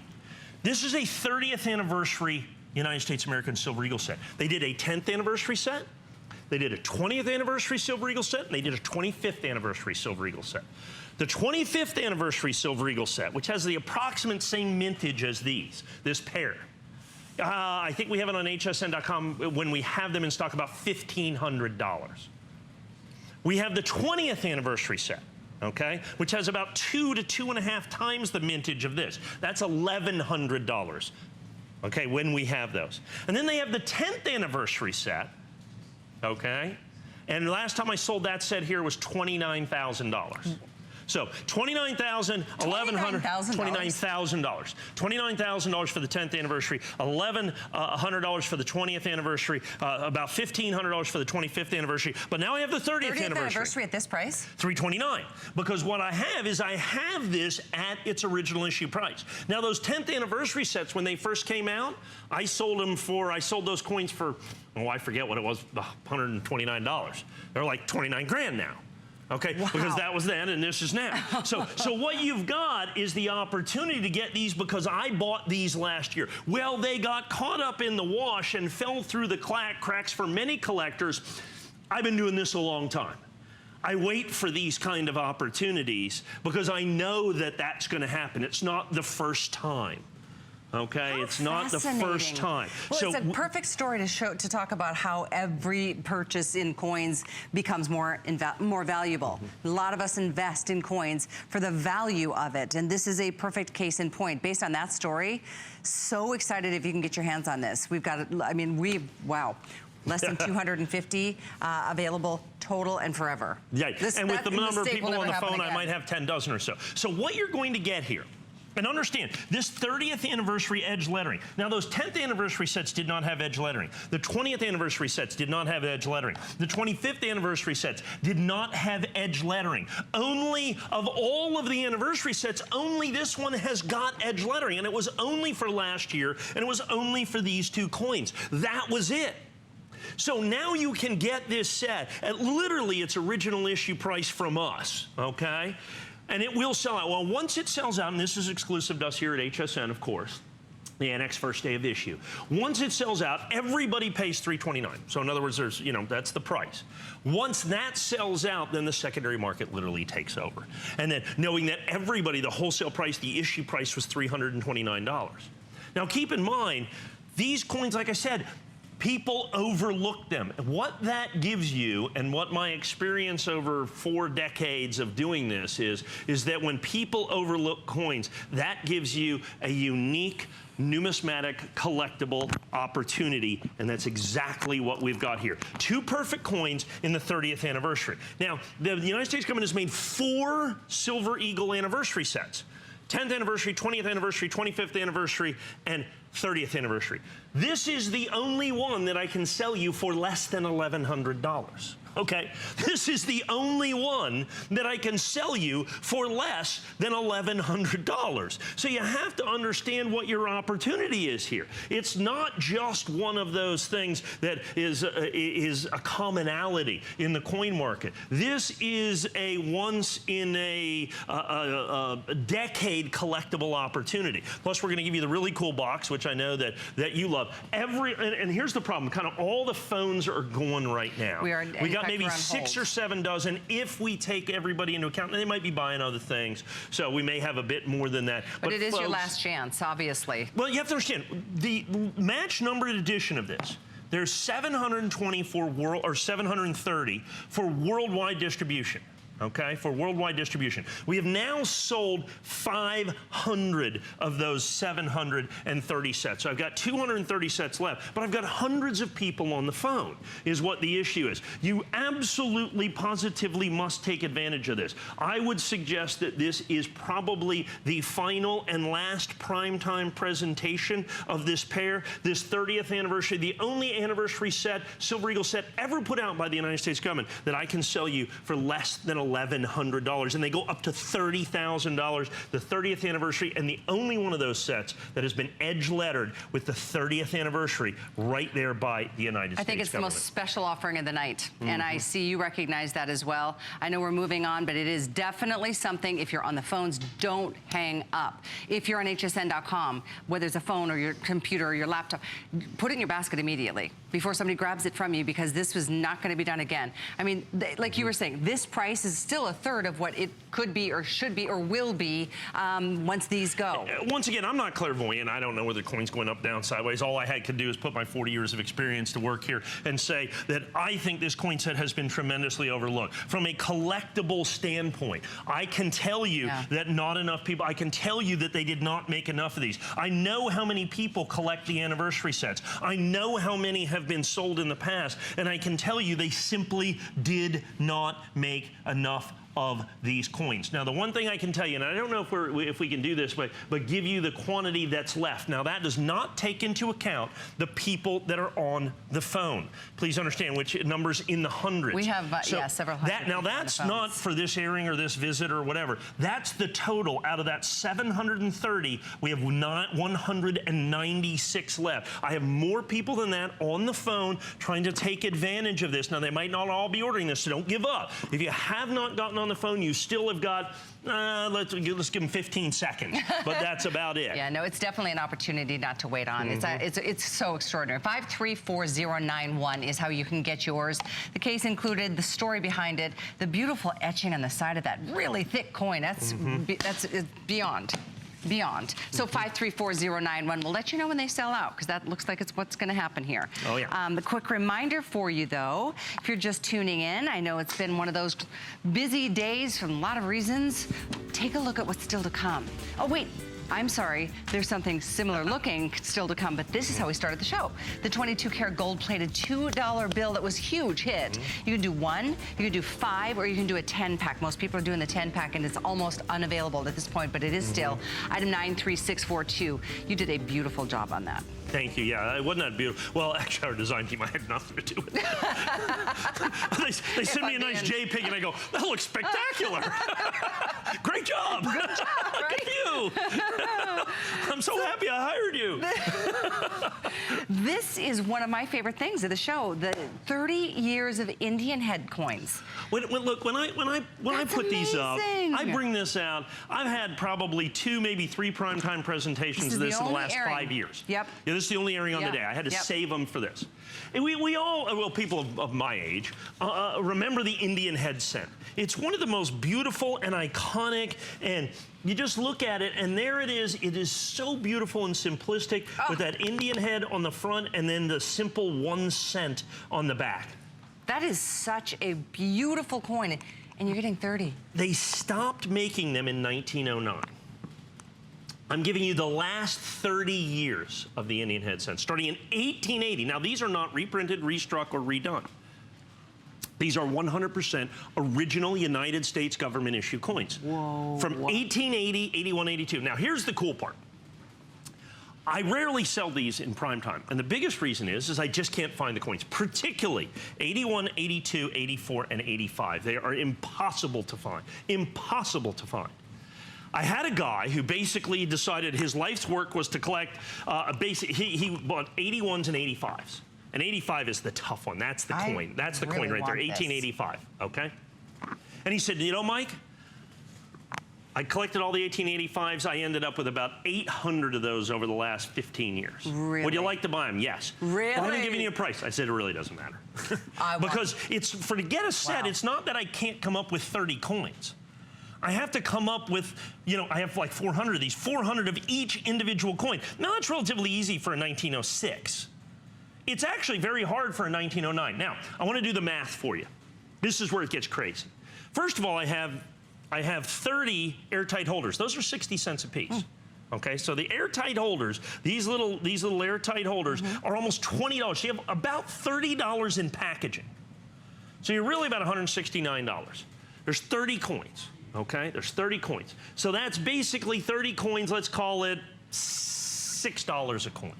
This is a 30th anniversary United States American Silver Eagle set. They did a 10th anniversary set. They did a 20th anniversary Silver Eagle set, and they did a 25th anniversary Silver Eagle set. The 25th anniversary Silver Eagle set, which has the approximate same mintage as these, this pair, I think we have it on hsn.com when we have them in stock, about $1,500. We have the 20th anniversary set, okay, which has about 2 to 2.5 times the mintage of this. That's $1,100, okay, when we have those. And then they have the 10th anniversary set, okay, and last time I sold that set here was $29,000. So $29,000, $1,100, $29,000. $29,000 for the 10th anniversary, $1,100 for the 20th anniversary, about $1,500 for the 25th anniversary. But now I have the 30th anniversary at this price? $329. Because what I have is I have this at its original issue price. Now those 10th anniversary sets, when they first came out, I sold those coins for, oh, I forget what it was, $129. They're like 29 grand now. Okay, wow. Because that was then and this is now. So what you've got is the opportunity to get these because I bought these last year. Well, they got caught up in the wash and fell through the cracks for many collectors. I've been doing this a long time. I wait for these kind of opportunities because I know that that's going to happen. It's not the first time. Okay, How it's not the first time. Well, so it's a perfect story to talk about how every purchase in coins becomes more valuable. A lot of us invest in coins for the value of it, and this is a perfect case in point. Based on that story, so excited if you can get your hands on this. We've got, I mean, wow. Less than 250 available total and forever. Yeah, and with the number of people on the phone, I might have 10 dozen or so. So what you're going to get here, and understand, this 30th anniversary edge lettering. Now, those 10th anniversary sets did not have edge lettering. The 20th anniversary sets did not have edge lettering. The 25th anniversary sets did not have edge lettering. Only of all of the anniversary sets, only this one has got edge lettering, and it was only for last year, and it was only for these two coins. That was it. So now you can get this set at literally its original issue price from us, okay? And it will sell out. Well, once it sells out, and this is exclusive to us here at HSN, of course, the Annex first day of issue. Once it sells out, everybody pays $329. So in other words, there's, you know, that's the price. Once that sells out, then the secondary market literally takes over. And then knowing that everybody, the wholesale price, the issue price was $329. Now keep in mind, these coins, like I said, people overlook them. What that gives you, and what my experience over 4 decades of doing this is that when people overlook coins, that gives you a unique numismatic collectible opportunity, and that's exactly what we've got here. 2 perfect coins in the 30th anniversary. Now, the United States government has made 4 Silver Eagle anniversary sets. 10th anniversary, 20th anniversary, 25th anniversary, and 30th anniversary. This is the only one that I can sell you for less than $1,100. Okay, this is the only one that I can sell you for less than $1,100. So you have to understand what your opportunity is here. It's not just one of those things that is a commonality in the coin market. This is a once in a decade collectible opportunity. Plus, we're going to give you the really cool box, which I know that you love. And here's the problem: kind of all the phones are going right now. We got maybe 6 or 7 dozen if we take everybody into account. And they might be buying other things, so we may have a bit more than that. But it is folks, your last chance, obviously. Well, you have to understand, the match numbered edition of this, there's 730 for worldwide distribution. Okay, for worldwide distribution. We have now sold 500 of those 730 sets. So I've got 230 sets left, but I've got hundreds of people on the phone, is what the issue is. You absolutely, positively must take advantage of this. I would suggest that this is probably the final and last primetime presentation of this pair, this 30th anniversary, the only anniversary set, Silver Eagle set ever put out by the United States government that I can sell you for less than $1,100, and they go up to $30,000, the 30th anniversary, and the only one of those sets that has been edge lettered with the 30th anniversary right there by the United States I think it's government. The most special offering of the night, and I see you recognize that as well. I know we're moving on, but it is definitely something. If you're on the phones, don't hang up. If you're on hsn.com, whether it's a phone or your computer or your laptop, put it in your basket immediately before somebody grabs it from you, because this was not going to be done again. I mean, like you were saying, this price is still a third of what it could be or should be or will be once these go. Once again, I'm not clairvoyant. I don't know whether the coin's going up, down, sideways. All I could do is put my 40 years of experience to work here and say that I think this coin set has been tremendously overlooked. From a collectible standpoint, I can tell you that not enough people, I can tell you that they did not make enough of these. I know how many people collect the anniversary sets. I know how many have been sold in the past, and I can tell you they simply did not make enough of these coins. Now, the one thing I can tell you, and I don't know if we can do this, but give you the quantity that's left. Now, that does not take into account the people that are on the phone. Please understand, which numbers in the hundreds. We have, several hundred. Now, that's not for this airing or this visit or whatever. That's the total. Out of that 730, we have 196 left. I have more people than that on the phone trying to take advantage of this. Now, they might not all be ordering this, so don't give up. If you have not gotten on the phone, you still have got, let's give them 15 seconds, but that's about it. Yeah, no, it's definitely an opportunity not to wait on. It's so extraordinary. 534091 is how you can get yours. The case included the story behind it, the beautiful etching on the side of that really thick coin. That's beyond. beyond. So 534091, we'll let you know when they sell out, because that looks like it's what's going to happen here. Oh, yeah. The quick reminder for you, though, if you're just tuning in, I know it's been one of those busy days for a lot of reasons. Take a look at what's still to come. Oh, wait. I'm sorry, there's something similar looking still to come, but this is how we started the show. The 22-karat gold-plated $2 bill that was huge hit. You can do 1, you can do 5, or you can do a 10-pack. Most people are doing the 10-pack, and it's almost unavailable at this point, but it is still. Item 93642. You did a beautiful job on that. Thank you. Yeah, wasn't that beautiful? Well, actually, our design team, I had nothing to do with it. they send me a nice JPEG, and I go, that looks spectacular. Great job. Good job, right? Good you. I'm so happy I hired you. This is one of my favorite things of the show, the 30 years of Indian head coins. Look, when I put these up, I bring this out. I've had probably 2, maybe 3 primetime presentations of this in the last 5 years. Yep. Yeah, this is the only airing on the day. I had to save them for this. And we all, well, people of my age, remember the Indian head scent. It's one of the most beautiful and iconic, and you just look at it, and there it is. It is so beautiful and simplistic with that Indian head on the front and then the simple 1 cent on the back. That is such a beautiful coin, and you're getting 30. They stopped making them in 1909. I'm giving you the last 30 years of the Indian head cent, starting in 1880. Now, these are not reprinted, restruck, or redone. These are 100% original United States government issue coins. Whoa. From 1880, 81, 82. Now, here's the cool part. I rarely sell these in prime time, and the biggest reason is I just can't find the coins, particularly 81, 82, 84, and 85. They are impossible to find. Impossible to find. I had a guy who basically decided his life's work was to collect, he bought 81s and 85s. And 85 is the tough one. That's the coin. That's the coin right there, 1885, okay? And he said, you know, Mike, I collected all the 1885s. I ended up with about 800 of those over the last 15 years. Really? Would you like to buy them? Yes. Really? Well, I haven't given you a price. I said it really doesn't matter. Because it's, to get a set, it's not that I can't come up with 30 coins. I have to come up with, you know, I have like 400 of these, 400 of each individual coin. Now, that's relatively easy for a 1906. It's actually very hard for a 1909. Now, I want to do the math for you. This is where it gets crazy. First of all, I have 30 airtight holders. Those are 60 cents a piece. Okay, so the airtight holders, these little airtight holders are almost $20. So you have about $30 in packaging. So you're really about $169. There's 30 coins. Okay, there's 30 coins. So that's basically 30 coins, let's call it $6 a coin.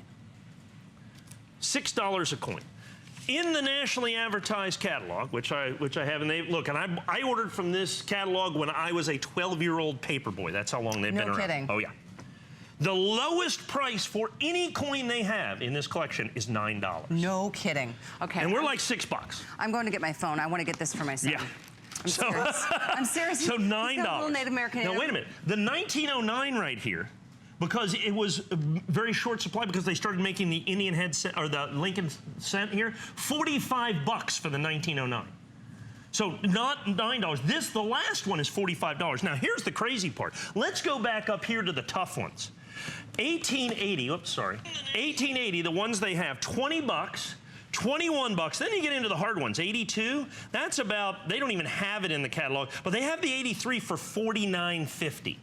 $6 a coin. In the nationally advertised catalog, which I have, and look, and I ordered from this catalog when I was a 12-year-old paper boy. That's how long they've been around. No kidding. Oh, yeah. The lowest price for any coin they have in this collection is $9. No kidding. Okay. And we're like $6. I'm going to get my phone. I want to get this for my son. Yeah. I'm serious. I'm serious. So $9. He's got a little Native American. Now, wait a minute. The 1909 right here, because it was a very short supply because they started making the Indian head cent, or the Lincoln cent here, $45 for the 1909. So not $9. The last one is $45. Now, here's the crazy part. Let's go back up here to the tough ones. 1880, oops, sorry. 1880, the ones they have, $20. 21 bucks. Then you get into the hard ones. 82, that's about, they don't even have it in the catalog, but they have the 83 for $49.50.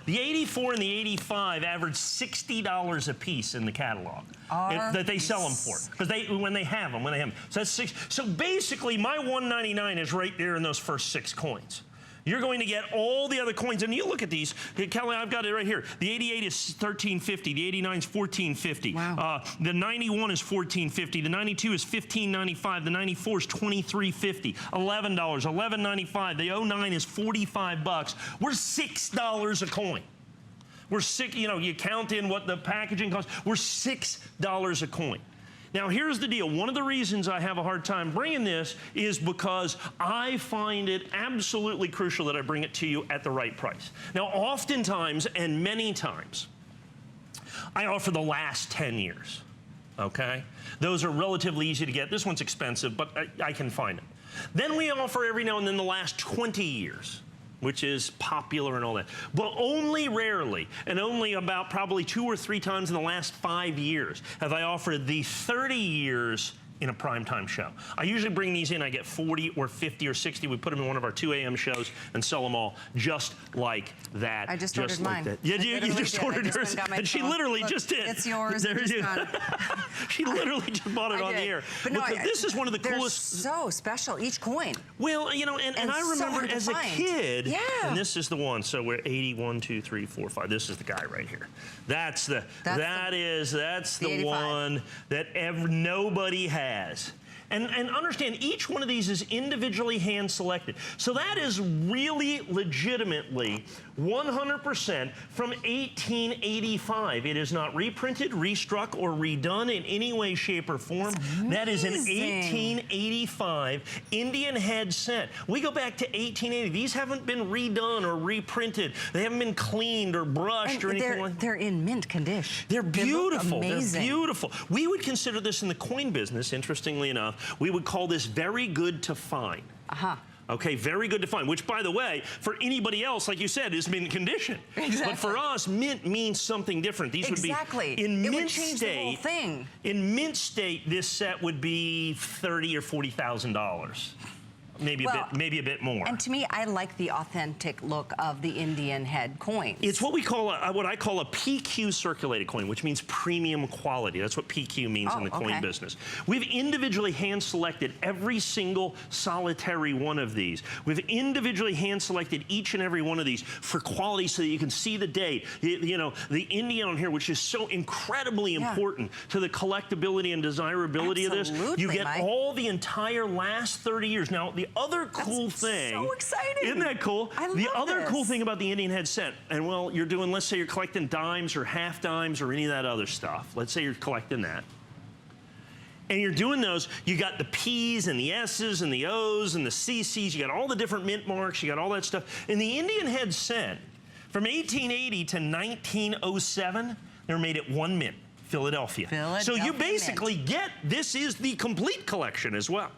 The 84 and the 85 average $60 a piece in the catalog that they sell them for, because when they have them. So that's so basically, my $1.99 is right there in those first 6 coins. You're going to get all the other coins, and you look at these. Kelly, I've got it right here. The 88 is $13.50. The 89 is $14.50. Wow. The 91 is $14.50. The 92 is $15.95. The 94 is $23.50. $11. $11.95. The 09 is $45. We're $6 a coin. We're you know, you count in what the packaging costs. We're $6 a coin. Now, here's the deal. One of the reasons I have a hard time bringing this is because I find it absolutely crucial that I bring it to you at the right price. Now, oftentimes, and many times, I offer the last 10 years, okay? Those are relatively easy to get. This one's expensive, but I can find them. Then we offer every now and then the last 20 years. which is popular and all that. But only rarely, and only about probably 2 or 3 times in the last 5 years, have I offered the 30 years in a primetime show. I usually bring these in, I get 40 or 50 or 60. We put them in one of our 2 a.m. shows and sell them all just like that. I just ordered mine. That. Yeah, you just ordered yours. And she literally just did. It's yours. There you go. She literally just bought it on the air. But no, this is one of the coolest. So special, each coin. Well, you know, and I remember so as a kid, and this is the one, so we're 81, 2, 3, 4, 5. This is the guy right here. That's the one that nobody has. And understand, each one of these is individually hand-selected. So that is really legitimately 100% from 1885. It is not reprinted, restruck, or redone in any way, shape, or form. That is an 1885 Indian head set. We go back to 1880. These haven't been redone or reprinted. They haven't been cleaned or brushed or anything like that. They're in mint condition. They're beautiful. They look amazing. They're beautiful. We would consider this in the coin business, interestingly enough, we would call this very good to find. Okay, very good to find, which, by the way, for anybody else, like you said, is mint condition. Exactly. But for us, mint means something different. These would be in mint state. The whole thing. In mint state, this set would be $30,000 or $40,000. Maybe a bit more. And to me, I like the authentic look of the Indian head coins. It's what we call what I call a PQ circulated coin, which means premium quality. That's what PQ means in the coin business. We've individually hand-selected every single solitary one of these. We've individually hand-selected each and every one of these for quality so that you can see the date. You know, the Indian on here, which is so incredibly important to the collectability and desirability of this. You get all the entire last 30 years. Now, the other cool thing. So exciting. Isn't that cool? I love the other cool thing about the Indian head set, and well, you're doing, let's say you're collecting dimes or half dimes or any of that other stuff. Let's say you're collecting that. And you're doing those, you got the P's and the S's and the O's and the CC's, you got all the different mint marks, you got all that stuff. In the Indian head set, from 1880 to 1907, they were made at 1 mint, Philadelphia. So you basically get, this is the complete collection as well.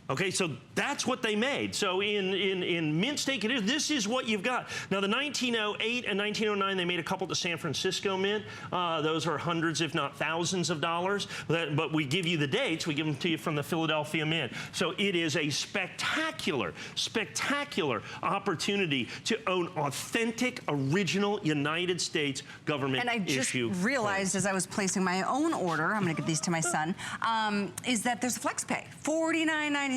Okay, so that's what they made. So in mint state condition, this is what you've got. Now, the 1908 and 1909, they made a couple at the San Francisco Mint. Those are hundreds, if not thousands of dollars. But we give you the dates. We give them to you from the Philadelphia Mint. So it is a spectacular, spectacular opportunity to own authentic, original United States government issue. And I just realized as I was placing my own order, I'm going to give these to my son, is that there's a flex pay, $49.99.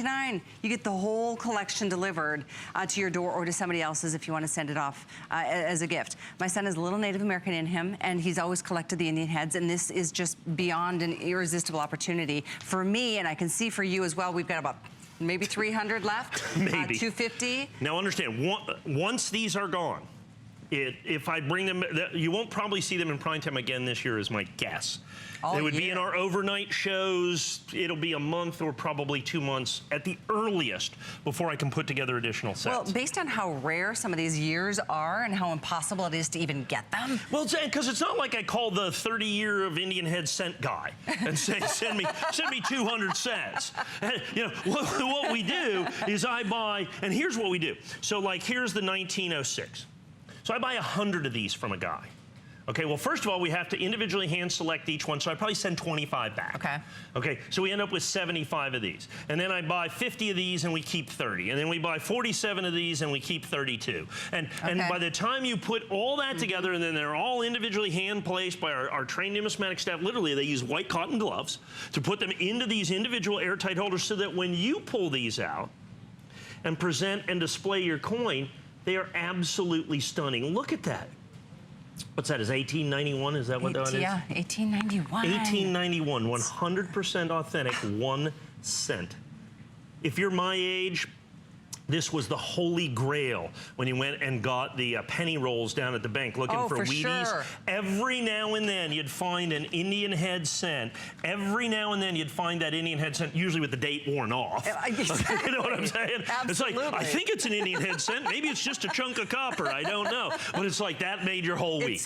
You get the whole collection delivered to your door or to somebody else's if you want to send it off as a gift. My son has a little Native American in him, and he's always collected the Indian heads, and this is just beyond an irresistible opportunity for me, and I can see for you as well. We've got about maybe 300 left, maybe 250. Now understand, once these are gone, if I bring them, you won't probably see them in prime time again this year is my guess. They would be in our overnight shows. It'll be a month or probably 2 months at the earliest before I can put together additional sets. Well, based on how rare some of these years are and how impossible it is to even get them. Well, because it's not like I call the 30-year of Indian head cent guy and say, send me 200 cents. You know, what we do is I buy, and here's what we do. So, like, here's the 1906. So I buy 100 of these from a guy. Okay, well, first of all, we have to individually hand-select each one, so I probably send 25 back. Okay. Okay, so we end up with 75 of these. And then I buy 50 of these, and we keep 30. And then we buy 47 of these, and we keep 32. And by the time you put all that together, and then they're all individually hand-placed by our trained numismatic staff, literally, they use white cotton gloves to put them into these individual airtight holders so that when you pull these out and present and display your coin, they are absolutely stunning. Look at that. What's that? Is 1891? Is that what that is? Yeah, 1891. 1891, 100% authentic, 1 cent. If you're my age, this was the holy grail when you went and got the penny rolls down at the bank looking for Wheaties. Sure. Every now and then you'd find an Indian head cent. Every now and then you'd find that Indian head cent, usually with the date worn off. Exactly. You know what I'm saying? Absolutely. It's like, I think it's an Indian head cent. Maybe it's just a chunk of copper. I don't know. But it's like that made your whole week.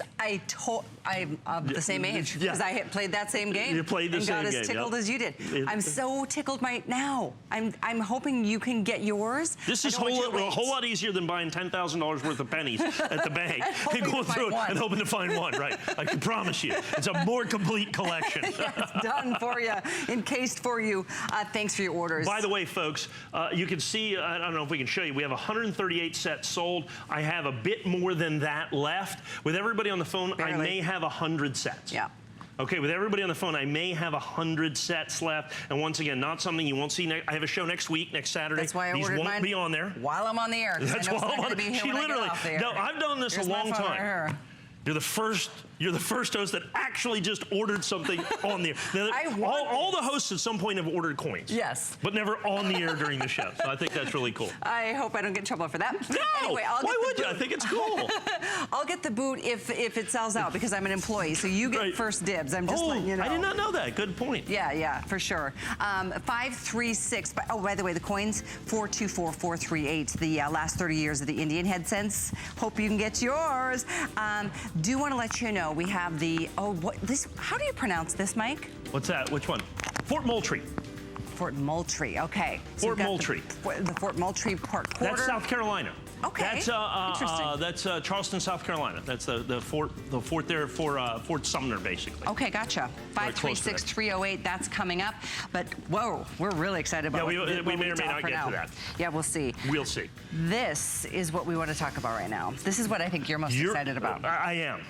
I'm of the same age because I played that same game. You played the same game. And got as tickled as you did. I'm so tickled right now. I'm hoping you can get yours. This is a whole lot easier than buying $10,000 worth of pennies at the bank and going through and hoping to find one, right? I can promise you. It's a more complete collection. Yes, done for you, encased for you. Thanks for your orders. By the way, folks, you can see, I don't know if we can show you, we have 138 sets sold. I have a bit more than that left. With everybody on the phone, I may have 100 sets. Yeah. Okay, with everybody on the phone, I may have 100 sets left. And once again, not something you won't see. I have a show next week, next Saturday. That's why I ordered mine. These won't mine be on there. While I'm on the air. That's why I'm on the air. She literally, no, I've done this a long time. You're the first host that actually just ordered something on the air. All the hosts at some point have ordered coins. Yes. But never on the air during the show. So I think that's really cool. I hope I don't get in trouble for that. No! Anyway, Why would you? I think it's cool. I'll get the boot if it sells out because I'm an employee. So you get first dibs. I'm just letting you know. I did not know that. Good point. Yeah, for sure. 536. Oh, by the way, the coins 424438. The last 30 years of the Indian head cents. Hope you can get yours. Do want to let you know we have the how do you pronounce this, Mike? What's that? Which one? Fort Moultrie. Fort Moultrie. Okay. So Fort Moultrie. The Fort Moultrie Park Quarter. That's South Carolina. Okay. That's Charleston, South Carolina. That's the fort there for Fort Sumner, basically. Okay, gotcha. 536-308. That's coming up. But whoa, we're really excited about. Yeah, we may or may not get to that. Yeah, we'll see. We'll see. This is what we want to talk about right now. This is what I think you're most excited about. I am.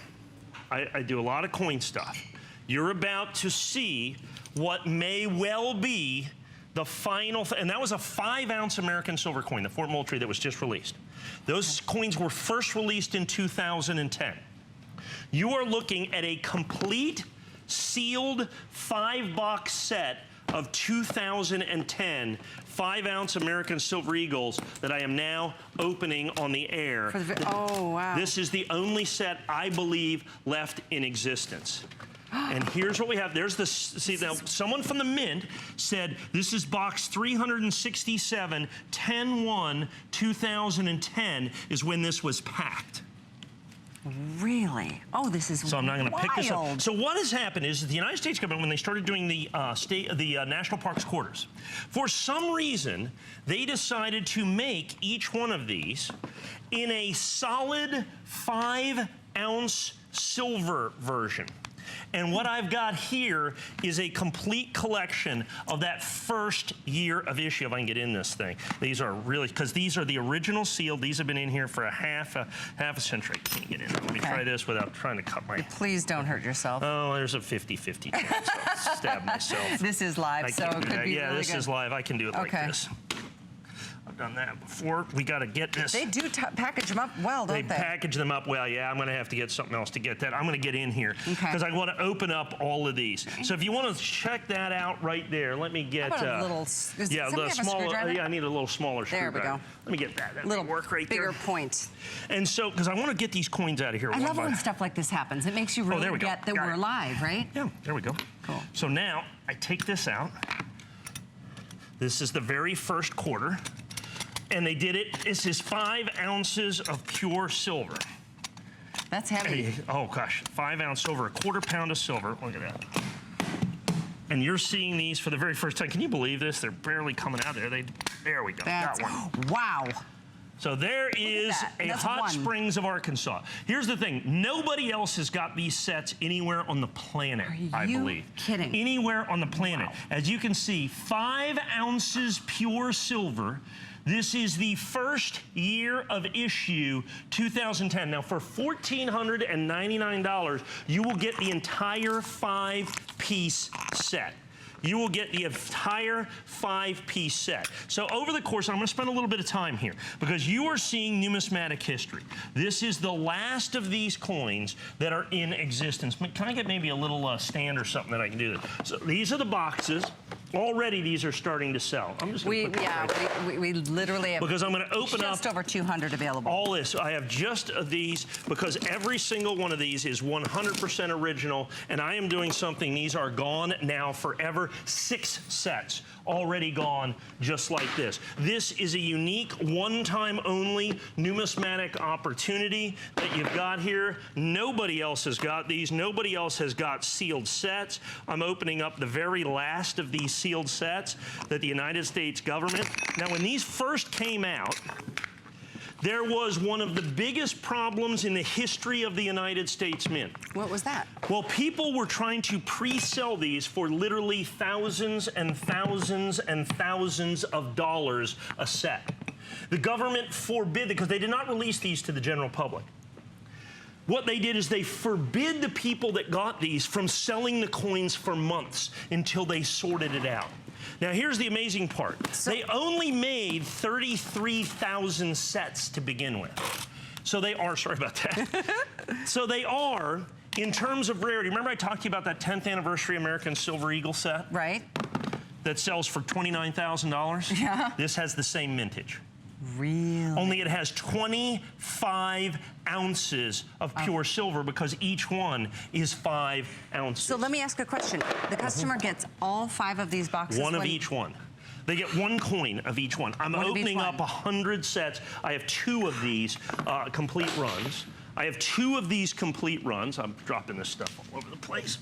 I do a lot of coin stuff. You're about to see what may well be the final, and that was a 5-ounce American silver coin, the Fort Moultrie that was just released. Those coins were first released in 2010. You are looking at a complete sealed 5-box set of 2010 5-ounce American Silver Eagles that I am now opening on the air. Oh, wow. This is the only set, I believe, left in existence. And here's what we have. There's the, see now, someone from the Mint said this is box 367, 10/1, 2010 is when this was packed. Really? Oh, this is so I'm not going to pick this up. So what has happened is the United States government, when they started doing the national parks quarters, for some reason they decided to make each one of these in a solid 5-ounce silver version. And what I've got here is a complete collection of that first year of issue, if I can get in this thing. These are really, because these are the original sealed. These have been in here for a half a century. Can't get in there. Let me try this without trying to cut my... Please don't hurt yourself. Oh, there's a 50-50 chance I'll stab myself. This is live, so it could be Yeah, really this is live. I can do it like this. I've done that before. We got to get this. They do package them up well, don't they? They package them up well, yeah. I'm going to have to get something else to get that. I'm going to get in here because I want to open up all of these. So if you want to check that out right there, let me get... How about a little... I need a little smaller screwdriver. There we go. Let me get that. That little work right bigger there. point. And so, because I want to get these coins out of here. I love when stuff like this happens. It makes you really get that we're live, right? Yeah, there we go. Cool. So now I take this out. This is the very first quarter. And they did it, this is 5 ounces of pure silver. That's heavy. Oh gosh, 5 ounce silver, a quarter pound of silver, look at that. And you're seeing these for the very first time. Can you believe this? They're barely coming out there. There we go, got one. Wow. So there is a Hot Springs of Arkansas. Here's the thing, nobody else has got these sets anywhere on the planet, I believe. Are you kidding? Anywhere on the planet. Wow. As you can see, 5 ounces pure silver. This is the first year of issue 2010. Now, for $1,499, you will get the entire 5-piece set. You will get the entire 5-piece set. So over the course, I'm going to spend a little bit of time here because you are seeing numismatic history. This is the last of these coins that are in existence. Can I get maybe a little stand or something that I can do this? So these are the boxes. Already these are starting to sell. I'm just going to put we literally have because I'm going to open just over 200 available. All this. I have just these because every single one of these is 100% original, and I am doing something. These are gone now forever. 6 sets already gone just like this. This is a unique one-time only numismatic opportunity that you've got here. Nobody else has got these. Nobody else has got sealed sets. I'm opening up the very last of these sealed sets that the United States government, now when these first came out, there was one of the biggest problems in the history of the United States Mint. What was that? Well, people were trying to pre-sell these for literally thousands and thousands and thousands of dollars a set. The government forbid, because they did not release these to the general public. What they did is they forbid the people that got these from selling the coins for months until they sorted it out. Now, here's the amazing part. They only made 33,000 sets to begin with. So they are, sorry about that. So they are, in terms of rarity, remember I talked to you about that 10th anniversary American Silver Eagle set? Right. That sells for $29,000? Yeah. This has the same mintage. Really? Only it has 25 ounces of pure silver because each one is 5 ounces. So let me ask a question. The customer gets all 5 of these boxes? One of each one. They get 1 coin of each one. I'm opening up 100 sets. I have 2 of these complete runs. I have 2 of these complete runs. I'm dropping this stuff all over the place.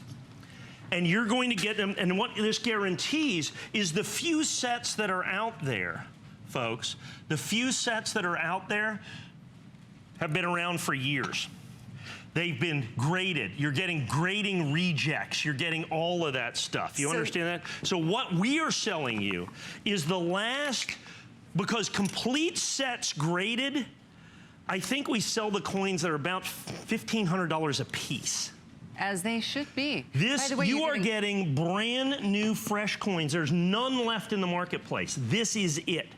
And you're going to get them, and what this guarantees is the few sets that are out there, folks, the few sets that are out there have been around for years. They've been graded. You're getting grading rejects. You're getting all of that stuff. You understand that? So what we are selling you is the last, because complete sets graded, I think we sell the coins that are about $1,500 a piece. As they should be. This, by the way, you are getting brand new fresh coins. There's none left in the marketplace. This is it.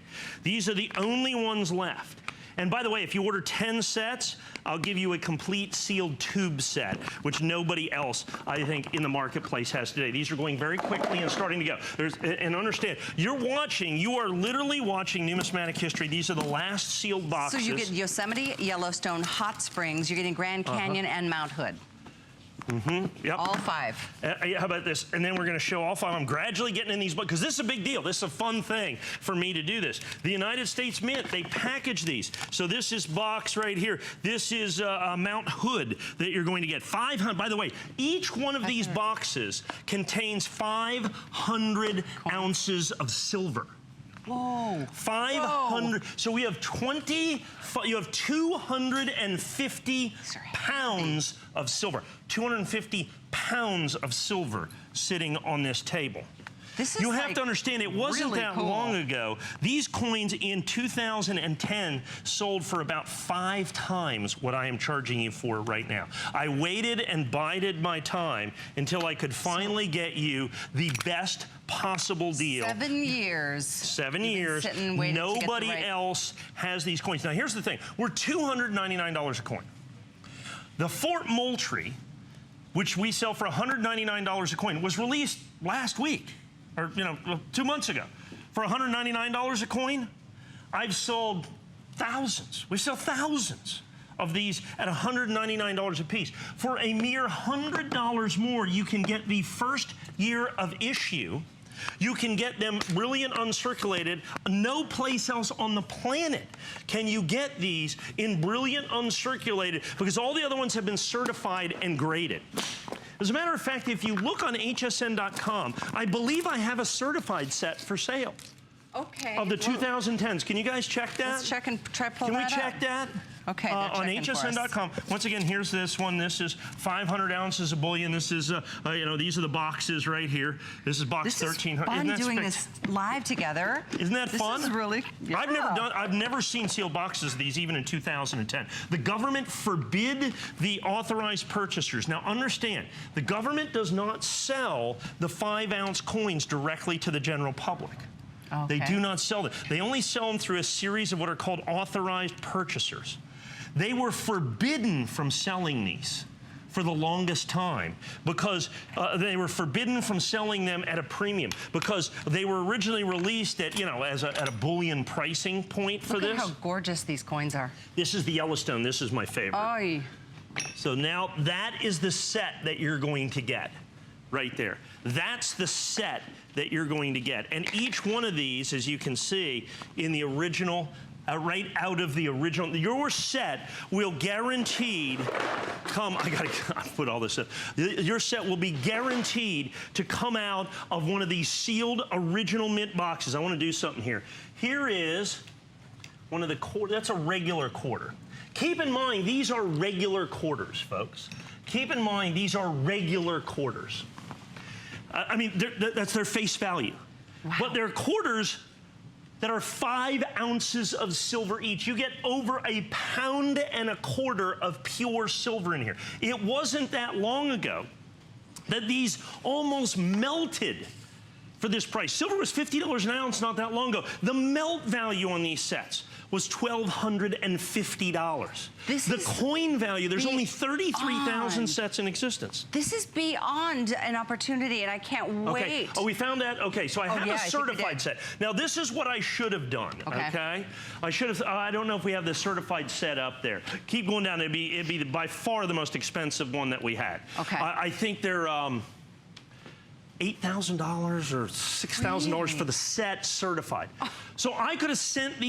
These are the only ones left. And by the way, if you order 10 sets, I'll give you a complete sealed tube set, which nobody else, I think, in the marketplace has today. These are going very quickly and starting to go. And understand, you are literally watching numismatic history. These are the last sealed boxes. So you get Yosemite, Yellowstone, Hot Springs, you're getting Grand Canyon and Mount Hood. Yep. All 5. How about this? And then we're going to show all 5. I'm gradually getting in these books because this is a big deal. This is a fun thing for me to do this. The United States Mint, they package these. So this is box right here. This is Mount Hood that you're going to get. 500. By the way, each one of these boxes contains 500 ounces of silver. Whoa. 500. Whoa. So we have 250 pounds of silver. 250 pounds of silver sitting on this table. This is you have to understand, it wasn't really that cool. long ago. These coins in 2010 sold for about 5 times what I am charging you for right now. I waited and bided my time until I could finally get you the best possible deal. 7 years. 7 years. Nobody else has these coins. Now, here's the thing. We're $299 a coin. The Fort Moultrie, which we sell for $199 a coin, was released last week, or 2 months ago, for $199 a coin. I've sold thousands. We sell thousands of these at $199 a piece. For a mere $100 more, you can get the first year of issue. You can get them brilliant uncirculated. No place else on the planet can you get these in brilliant uncirculated, because all the other ones have been certified and graded. As a matter of fact, if you look on hsn.com, I believe I have a certified set for sale. Okay. Of the 2010s. Can you guys check that? Let's check and try pull that Can we up. check that? Okay, on hsn.com. Once again, here's this one. This is 500 ounces of bullion. This is, these are the boxes right here. This is box 1300. This is fun doing this live together. Isn't that fun? This is really, yeah. I've never seen sealed boxes of these, even in 2010. The government forbid the authorized purchasers. Now understand, the government does not sell the 5-ounce coins directly to the general public. Okay. They do not sell them. They only sell them through a series of what are called authorized purchasers. They were forbidden from selling these for the longest time because they were forbidden from selling them at a premium because they were originally released at, at a bullion pricing point for this. Look at how gorgeous these coins are. This is the Yellowstone. This is my favorite. Oy. So now that is the set that you're going to get right there. That's the set that you're going to get. And each one of these, as you can see, in the original right out of the original. Your set will guaranteed come, I gotta put all this in. Your set will be guaranteed to come out of one of these sealed original mint boxes. I wanna do something here. Here is one of the quarters, that's a regular quarter. Keep in mind, these are regular quarters, folks. Keep in mind, these are regular quarters. I mean, that's their face value. Wow. But they're quarters that are 5 ounces of silver each. You get over 1.25 pounds of pure silver in here. It wasn't that long ago that these almost melted for this price. Silver was $50 an ounce not that long ago. The melt value on these sets was $1,250. The coin value, there's only 33,000 sets in existence. This is beyond an opportunity, and I can't wait. Okay. Oh, we found that? Okay, so I have a certified set. Now, this is what I should have done, okay? I should have, I don't know if we have the certified set up there. Keep going down, it'd be by far the most expensive one that we had. Okay. I think they're $8,000 or $6,000 for the set certified. So I could have sent these